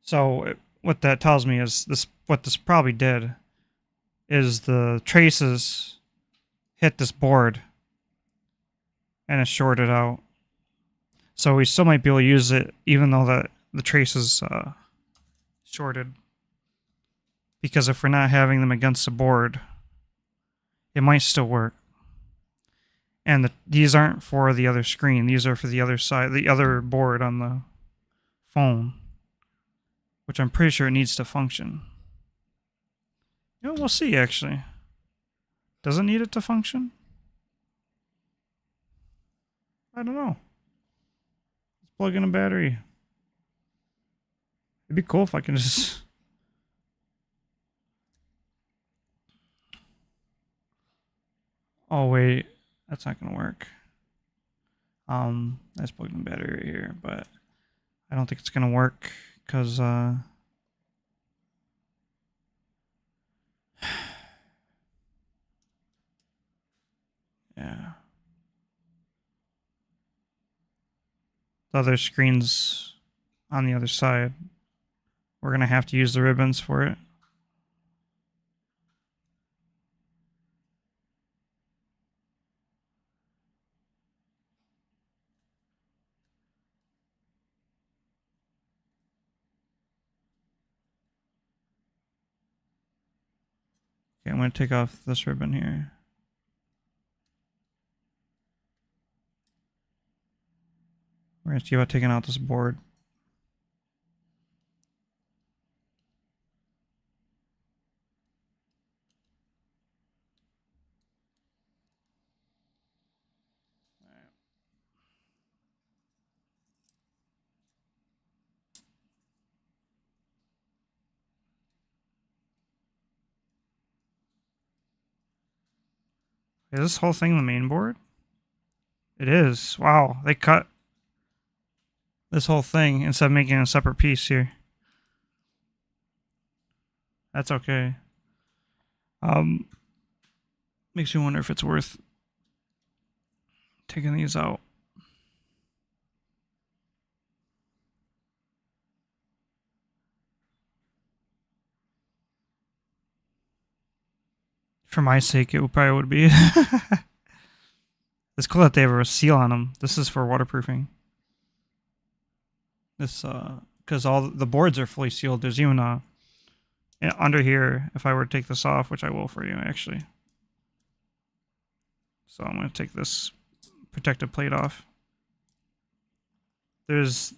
So what that tells me is what this probably did is the traces hit this board and it shorted out. So we still might be able to use it even though the traces shorted. Because if we're not having them against the board, it might still work. And these aren't for the other screen. These are for the other side, the other board on the phone. Which I'm pretty sure it needs to function. You know, we'll see, actually. Does it need it to function? I don't know. Let's plug in a battery. It'd be cool if I can just... Oh, wait. That's not gonna work. That's plugged in battery right here, but I don't think it's gonna work because yeah. The other screen's on the other side. We're gonna have to use the ribbons for it. Okay, I'm gonna take off this ribbon here. We're gonna see about taking out this board. Is this whole thing the main board? It is. Wow, they cut this whole thing instead of making a separate piece here. That's okay. Makes you wonder if it's worth taking these out. For my sake, it probably would be. It's cool that they have a seal on them. This is for waterproofing. This, because all the boards are fully sealed. There's even under here, if I were to take this off, which I will for you, actually. So I'm going to take this protective plate off. There's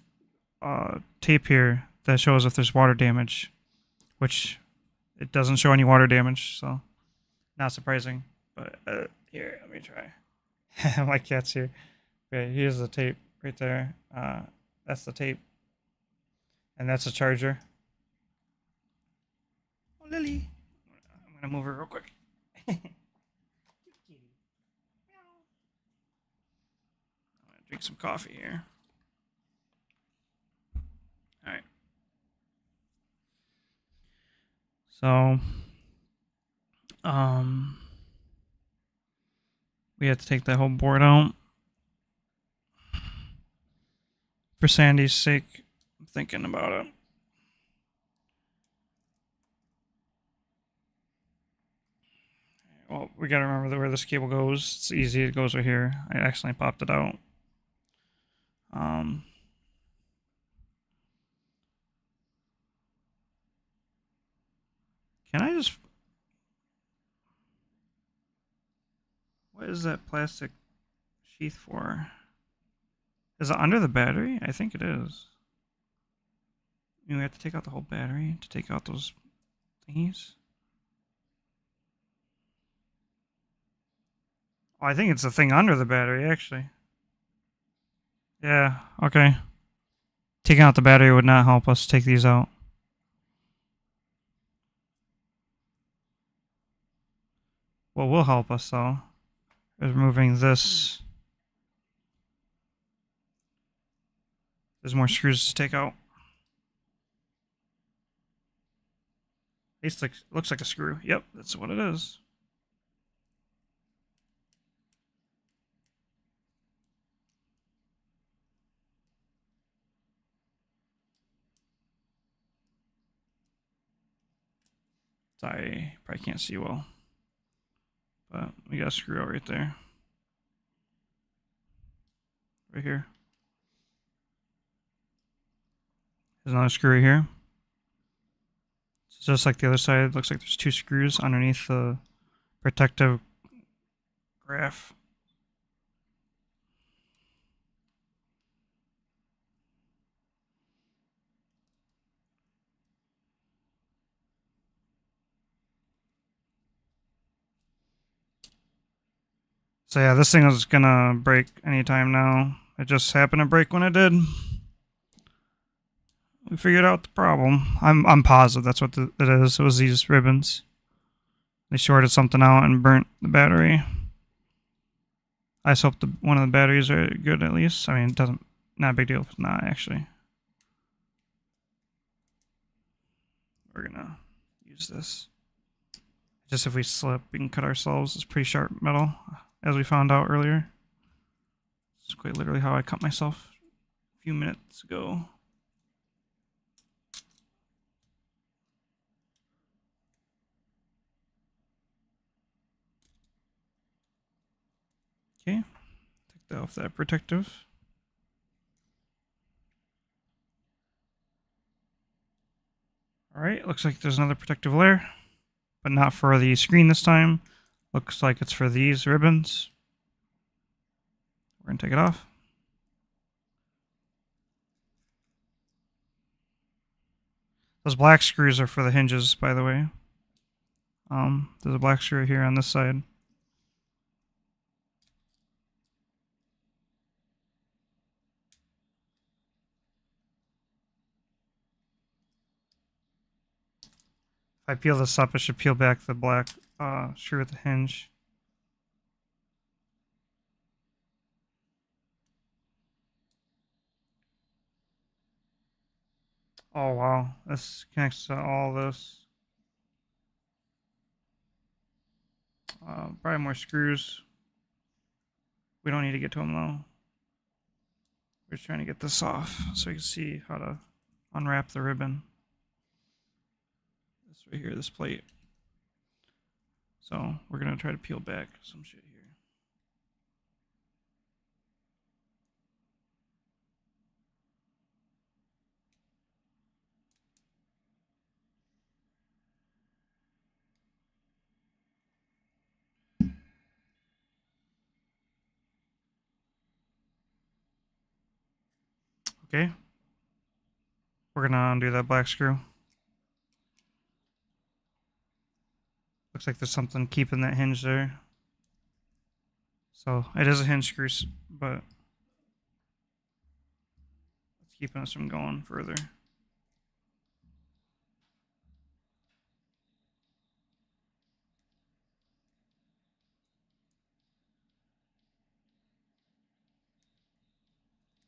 tape here that shows if there's water damage, which it doesn't show any water damage, so not surprising. But here, let me try. My cat's here. Okay, here's the tape right there. That's the tape. And that's the charger. Oh, Lily. I'm going to move her real quick. I'm going to drink some coffee here. All right. So, we have to take that whole board out. For Sandy's sake, I'm thinking about it. Well, we gotta remember where this cable goes. It's easy, it goes right here. I accidentally popped it out. Can I just... What is that plastic sheath for? Is it under the battery? I think it is. You know, we have to take out the whole battery to take out those thingies. Oh, I think it's the thing under the battery, actually. Yeah, okay. Taking out the battery would not help us take these out. What will help us, though, is removing this. There's more screws to take out. At least it looks like a screw. Yep, that's what it is. I probably can't see well, but we got a screw out right there. Right here. There's another screw right here. It's just like the other side. It looks like there's two screws underneath the protective graph. So yeah, this thing is gonna break anytime now. It just happened to break when it did. We figured out the problem. I'm positive that's what it is. It was these ribbons. They shorted something out and burnt the battery. I just hope one of the batteries are good at least. I mean, it doesn't, not a big deal if it's not actually. We're gonna use this. Just if we slip, we can cut ourselves. It's pretty sharp metal, as we found out earlier. It's quite literally how I cut myself a few minutes ago. Okay, take that off that protective. Alright, looks like there's another protective layer, but not for the screen this time. Looks like it's for these ribbons. We're going to take it off. Those black screws are for the hinges, by the way. There's a black screw here on this side. If I peel this up, it should peel back the black screw at the hinge. Oh wow, this connects to all this. Probably more screws. We don't need to get to them though. We're just trying to get this off so we can see how to unwrap the ribbon. This right here, this plate. So we're gonna try to peel back some shit here. Okay. We're gonna undo that black screw. Looks like there's something keeping that hinge there. So it is a hinge screw, but it's keeping us from going further.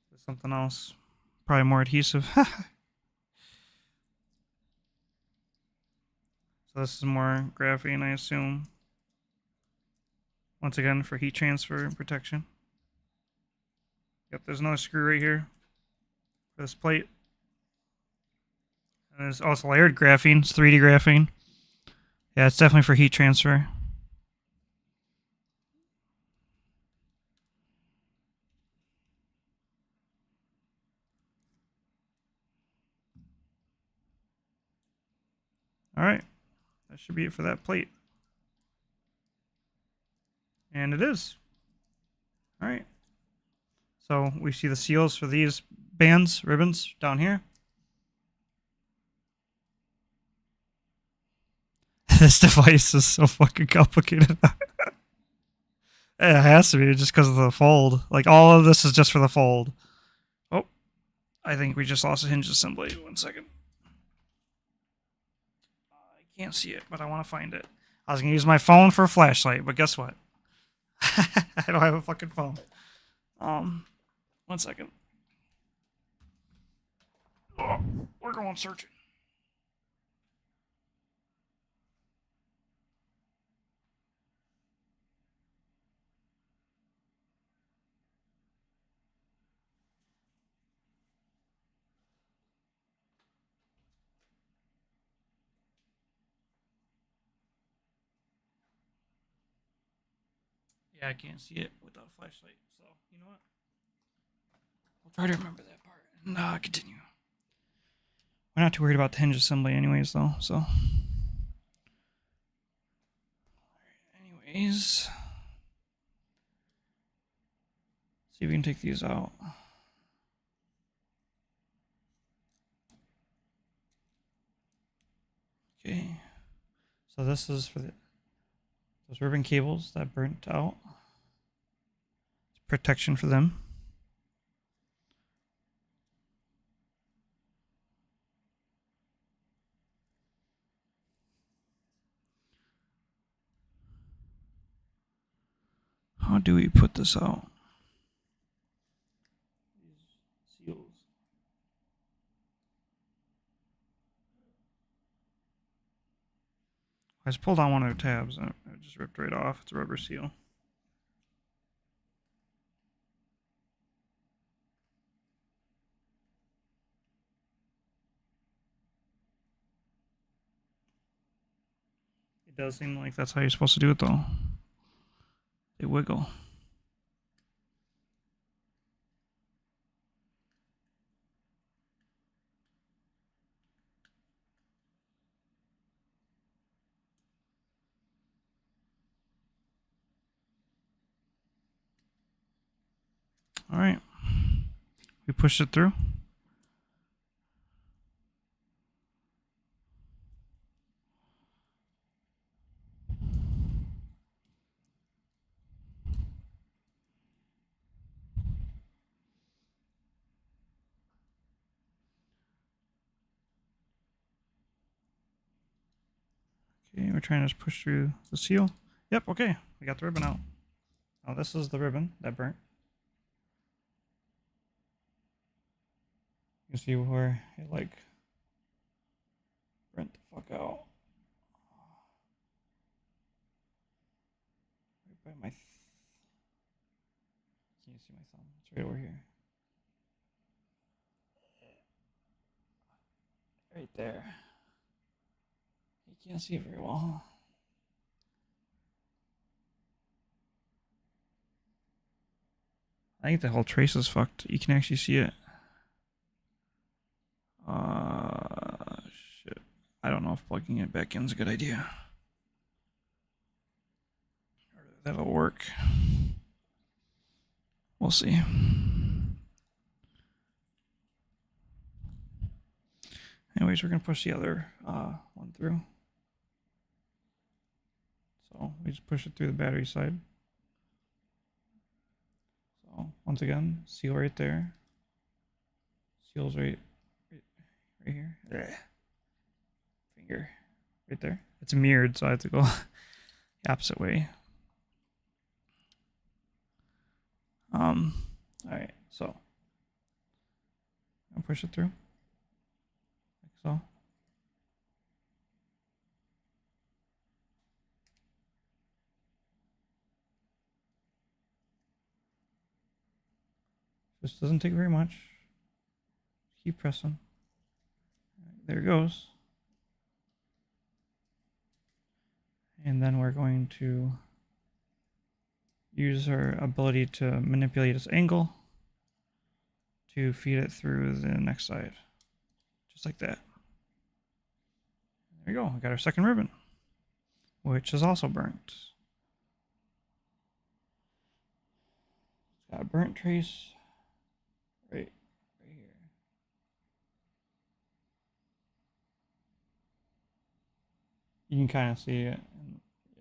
There's something else. Probably more adhesive. So this is more graphene, I assume. Once again, for heat transfer and protection. Yep, there's another screw right here for this plate. And there's also layered graphene. It's 3D graphene. Yeah, it's definitely for heat transfer. Alright, that should be it for that plate. And it is. Alright. So we see the seals for these bands, ribbons, down here. This device is so fucking complicated. It has to be just because of the fold. Like, all of this is just for the fold. Oh, I think we just lost a hinge assembly. 1 second. I can't see it, but I want to find it. I was going to use my phone for a flashlight, but guess what? I don't have a fucking phone. 1 second. Oh, we're going searching. Yeah, I can't see it without a flashlight. So, you know what? I'll try to remember that part and continue. We're not too worried about the hinge assembly anyways, though, so. Anyways. See if we can take these out. Okay. So this is for those ribbon cables that burnt out. It's protection for them. How do we put this out? These seals. I just pulled on one of their tabs and it just ripped right off. It's a rubber seal. It does seem like that's how you're supposed to do it though. They wiggle. All right. We pushed it through. Okay, we're trying to just push through the seal. Yep, okay. We got the ribbon out. Now this is the ribbon that burnt. You can see where it like burnt the fuck out. Right by my can you see my thumb? It's right over here. Right there. You can't see it very well, huh? I think the whole trace is fucked. You can actually see it. Shit. I don't know if plugging it back in is a good idea. Or that'll work. We'll see. Anyways, we're going to push the other one through. So we just push it through the battery side. So once again, seal right there. Seals right here. Ugh. Finger right there. It's mirrored, so I have to go the opposite way. All right, so I'll push it through like so. This doesn't take very much. Keep pressing. There it goes. And then we're going to use our ability to manipulate its angle to feed it through the next side. Just like that. There we go. We got our second ribbon, which is also burnt. It's got a burnt trace right here. You can kind of see it.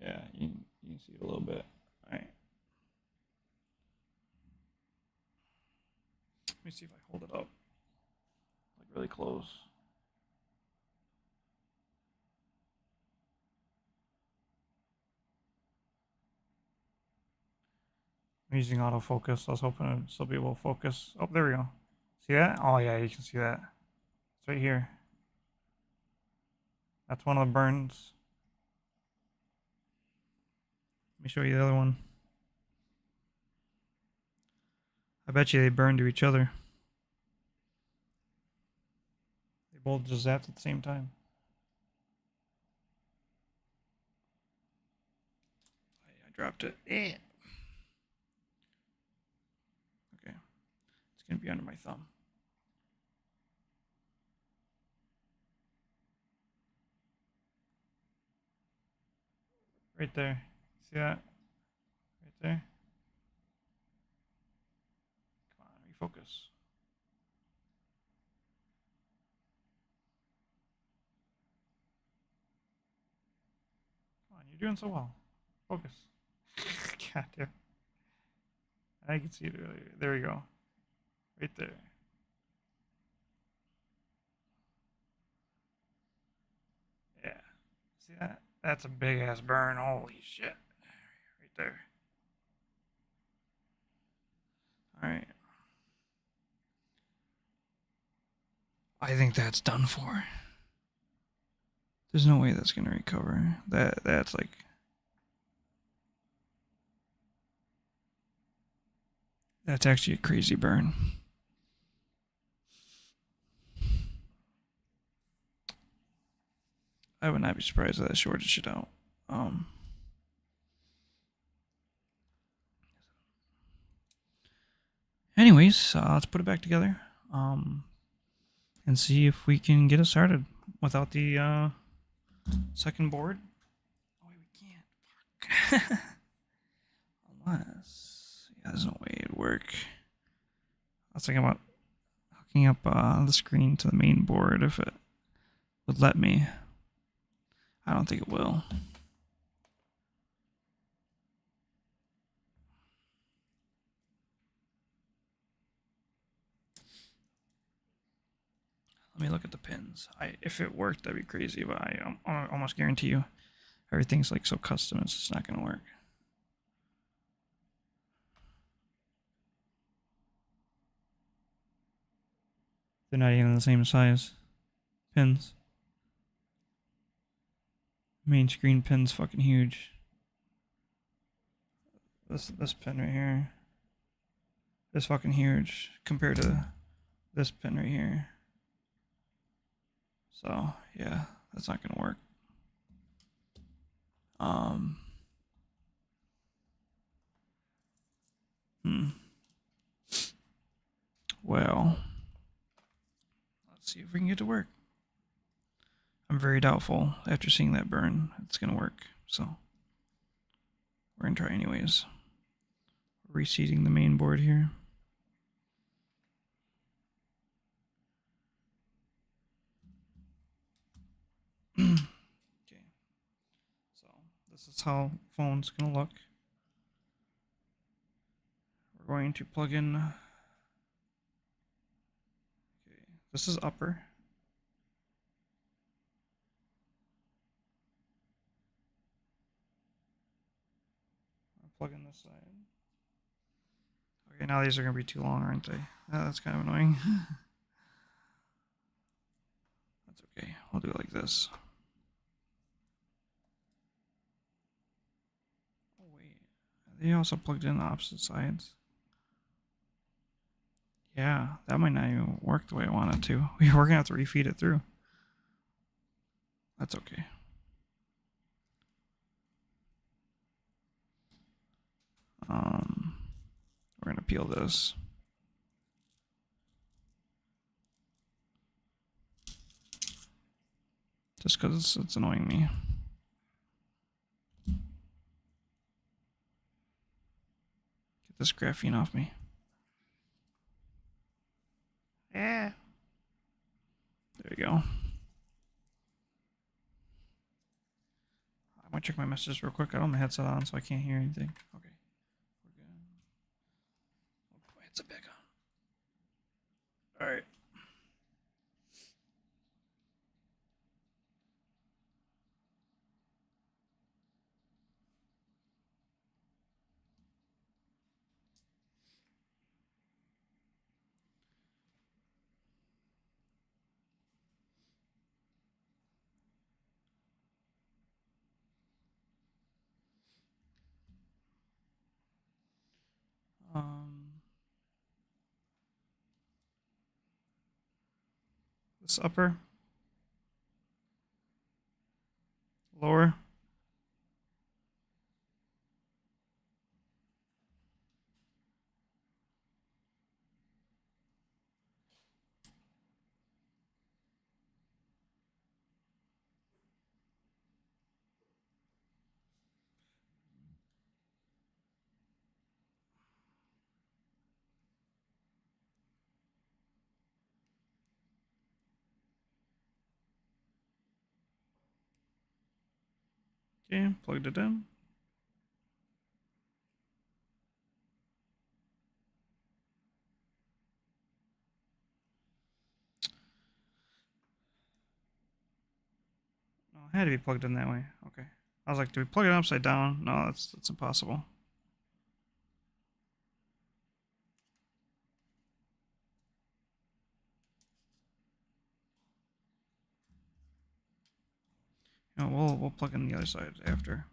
Yeah, you can see it a little bit. All right. Let me see if I hold it up like really close. I'm using autofocus. I was hoping it'd still be able to focus. Oh, there we go. See that? Oh yeah, you can see that. It's right here. That's one of the burns. Let me show you the other one. I bet you they burn to each other. They both just zapped at the same time. I dropped it. Okay. It's going to be under my thumb. Right there. See that? Right there. Come on, refocus. Come on, you're doing so well. Focus. God damn. I can see it earlier. There we go. Right there. Yeah. See that? That's a big ass burn. Holy shit. Right there. Alright. I think that's done for. There's no way that's gonna recover. That's like... That's actually a crazy burn. I would not be surprised if that shorted shit out. Anyways, let's put it back together. And see if we can get it started without the second board. Oh, wait, we can't. Unless, yeah, there's no way it'd work. I was thinking about hooking up the screen to the main board if it would let me. I don't think it will. Let me look at the pins. If it worked, that'd be crazy, but I almost guarantee you everything's like so custom, it's just not gonna work. They're not even the same size pins. Main screen pin's fucking huge. This pin right here is fucking huge compared to this pin right here. So yeah, that's not gonna work. Well, let's see if we can get to work. I'm very doubtful after seeing that burn it's gonna work. So we're gonna try anyways. Reseating the main board here. Okay, so this is how phone's gonna look. We're going to plug in. Okay, this is upper. I'll plug in this side. Okay, now these are gonna be too long, aren't they? That's kind of annoying. That's okay. We'll do it like this. Oh wait, they also plugged in the opposite sides. Yeah, that might not even work the way I want it to. We're gonna have to refeed it through. That's okay. We're gonna peel this. Just because it's annoying me. Get this graphene off me. Yeah. There we go. I'm gonna check my messages real quick. I don't have my headset on, so I can't hear anything. Okay. We're good. I'll put my headset back on. Alright. This upper, lower. Okay, plugged it in. No, it had to be plugged in that way. Okay. I was like, do we plug it upside down? No, that's impossible. Oh, we'll plug in the other side after.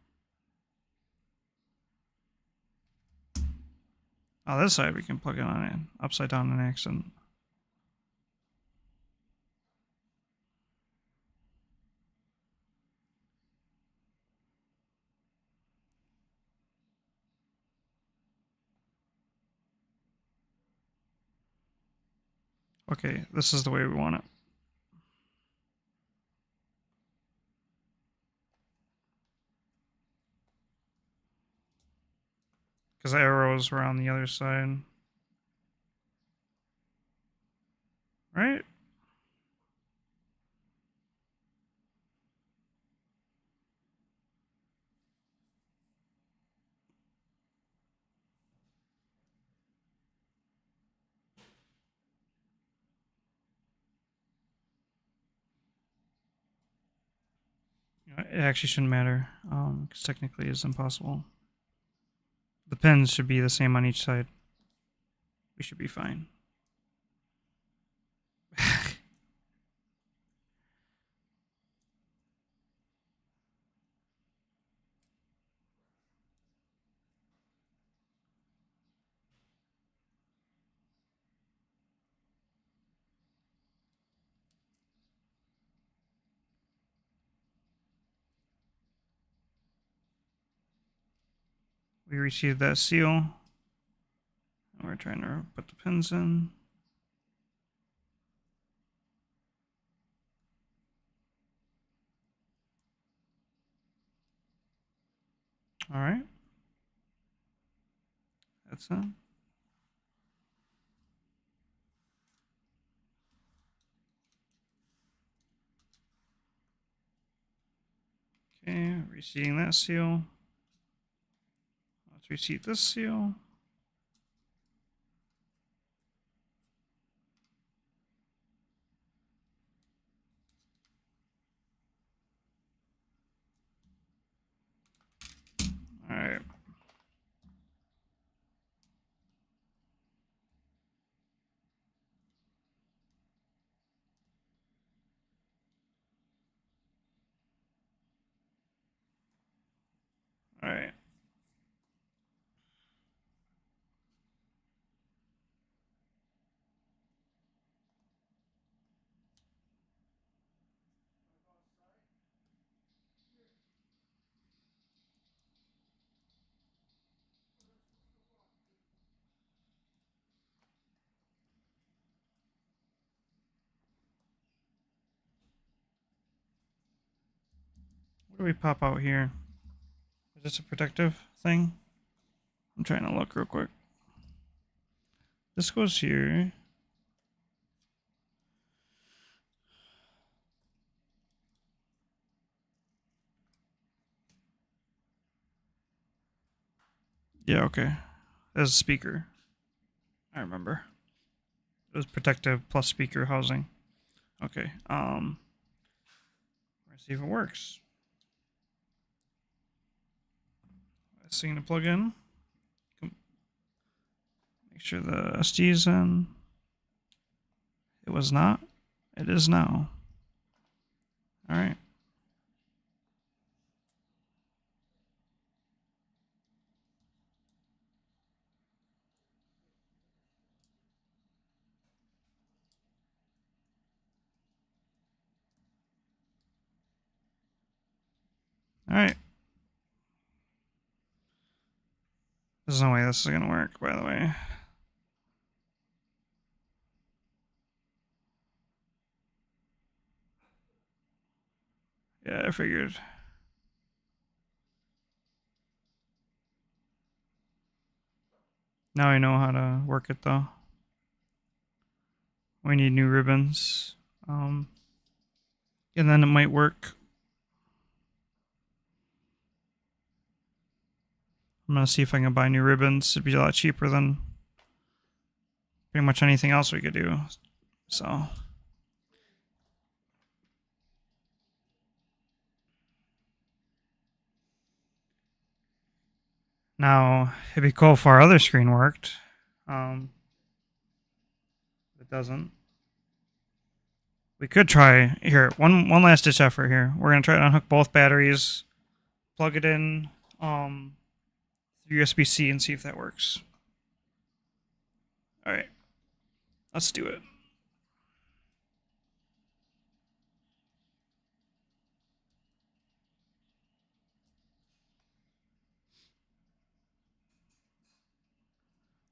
Oh, this side we can plug it on in upside down an accident. Okay, this is the way we want it. Because the arrows were on the other side. Right? It actually shouldn't matter, because technically it's impossible. The pins should be the same on each side. We should be fine. We received that seal. And we're trying to put the pins in. All right. That's it. Okay, receiving that seal. Let's receive this seal. All right. All right. What do we pop out here? Is this a protective thing? I'm trying to look real quick. This goes here. Yeah, okay. As a speaker. I remember. It was protective plus speaker housing. Okay. Let's see if it works. This thing to plug in. Make sure the SD is in. It was not. It is now. All right. All right. There's no way this is going to work, by the way. Yeah, I figured. Now I know how to work it, though. We need new ribbons. And then it might work. I'm going to see if I can buy new ribbons. It'd be a lot cheaper than pretty much anything else we could do. So... Now, it'd be cool if our other screen worked. It doesn't. We could try here one last ditch effort here. We're gonna try to unhook both batteries, plug it in through USB-C, and see if that works. All right, let's do it.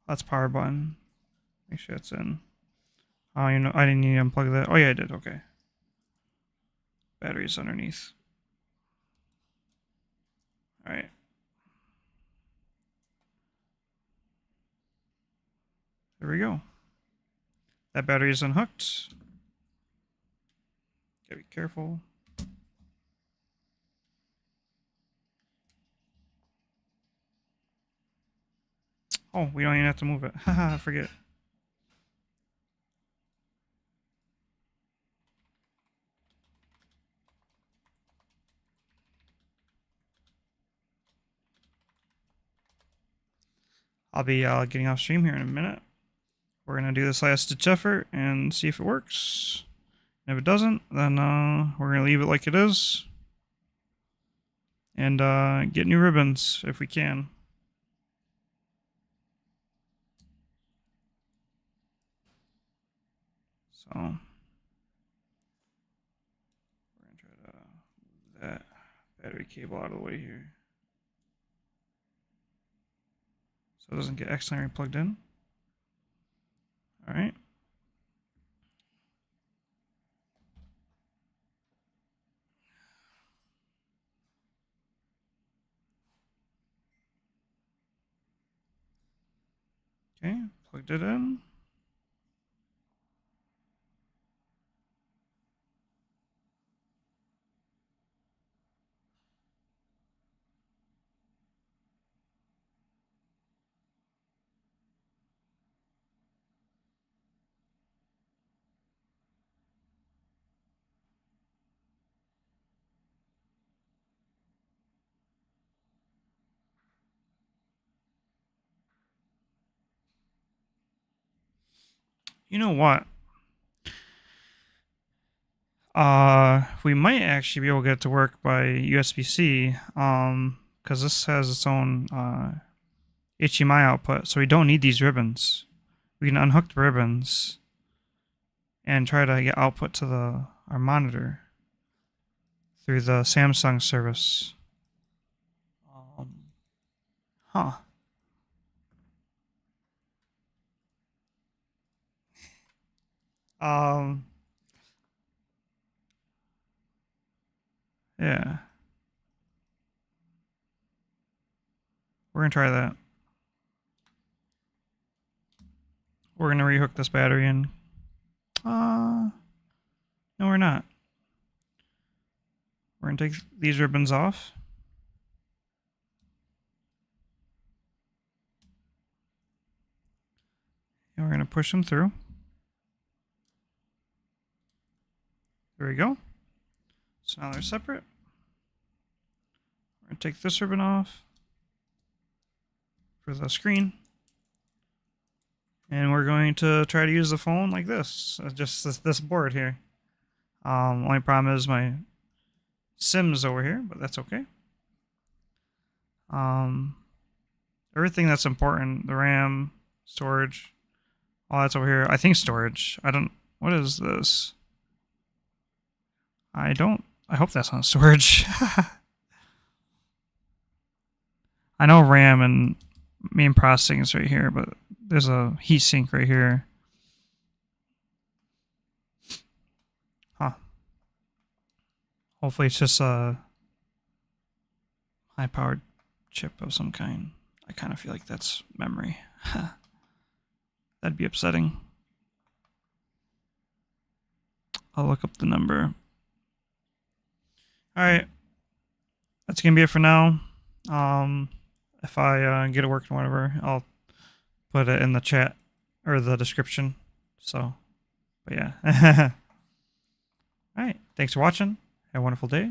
That's power button. Make sure it's in. Oh, you know, I didn't need to unplug that. Oh yeah, I did. Okay. Batteries underneath. All right. There we go. That battery is unhooked. Gotta be careful. Oh, we don't even have to move it. Haha, I forget. I'll be getting off stream here in a minute. We're going to do this last ditch effort and see if it works. And if it doesn't, then we're going to leave it like it is. And get new ribbons if we can. So we're going to try to move that battery cable out of the way here, so it doesn't get accidentally plugged in. All right. Okay, plugged it in. You know what? We might actually be able to get it to work by USB-C, because this has its own HDMI output, so we don't need these ribbons. We can unhook the ribbons and try to get output to our monitor through the Samsung service. Huh. Yeah. We're gonna try that. We're gonna rehook this battery in. No, we're not. We're gonna take these ribbons off. And we're gonna push them through. There we go. So now they're separate. We're gonna take this ribbon off for the screen. And we're going to try to use the phone like this. Just this board here. Only problem is my SIM's over here, but that's okay. Everything that's important, the RAM, storage, all that's over here. I think storage. What is this? I hope that's not storage. I know RAM and main processing is right here, but there's a heatsink right here. Huh. Hopefully it's just a high-powered chip of some kind. I kind of feel like that's memory. That'd be upsetting. I'll look up the number. Alright. That's going to be it for now. If I get it working, whatever, I'll put it in the chat or the description. So, but yeah. Alright. Thanks for watching. Have a wonderful day.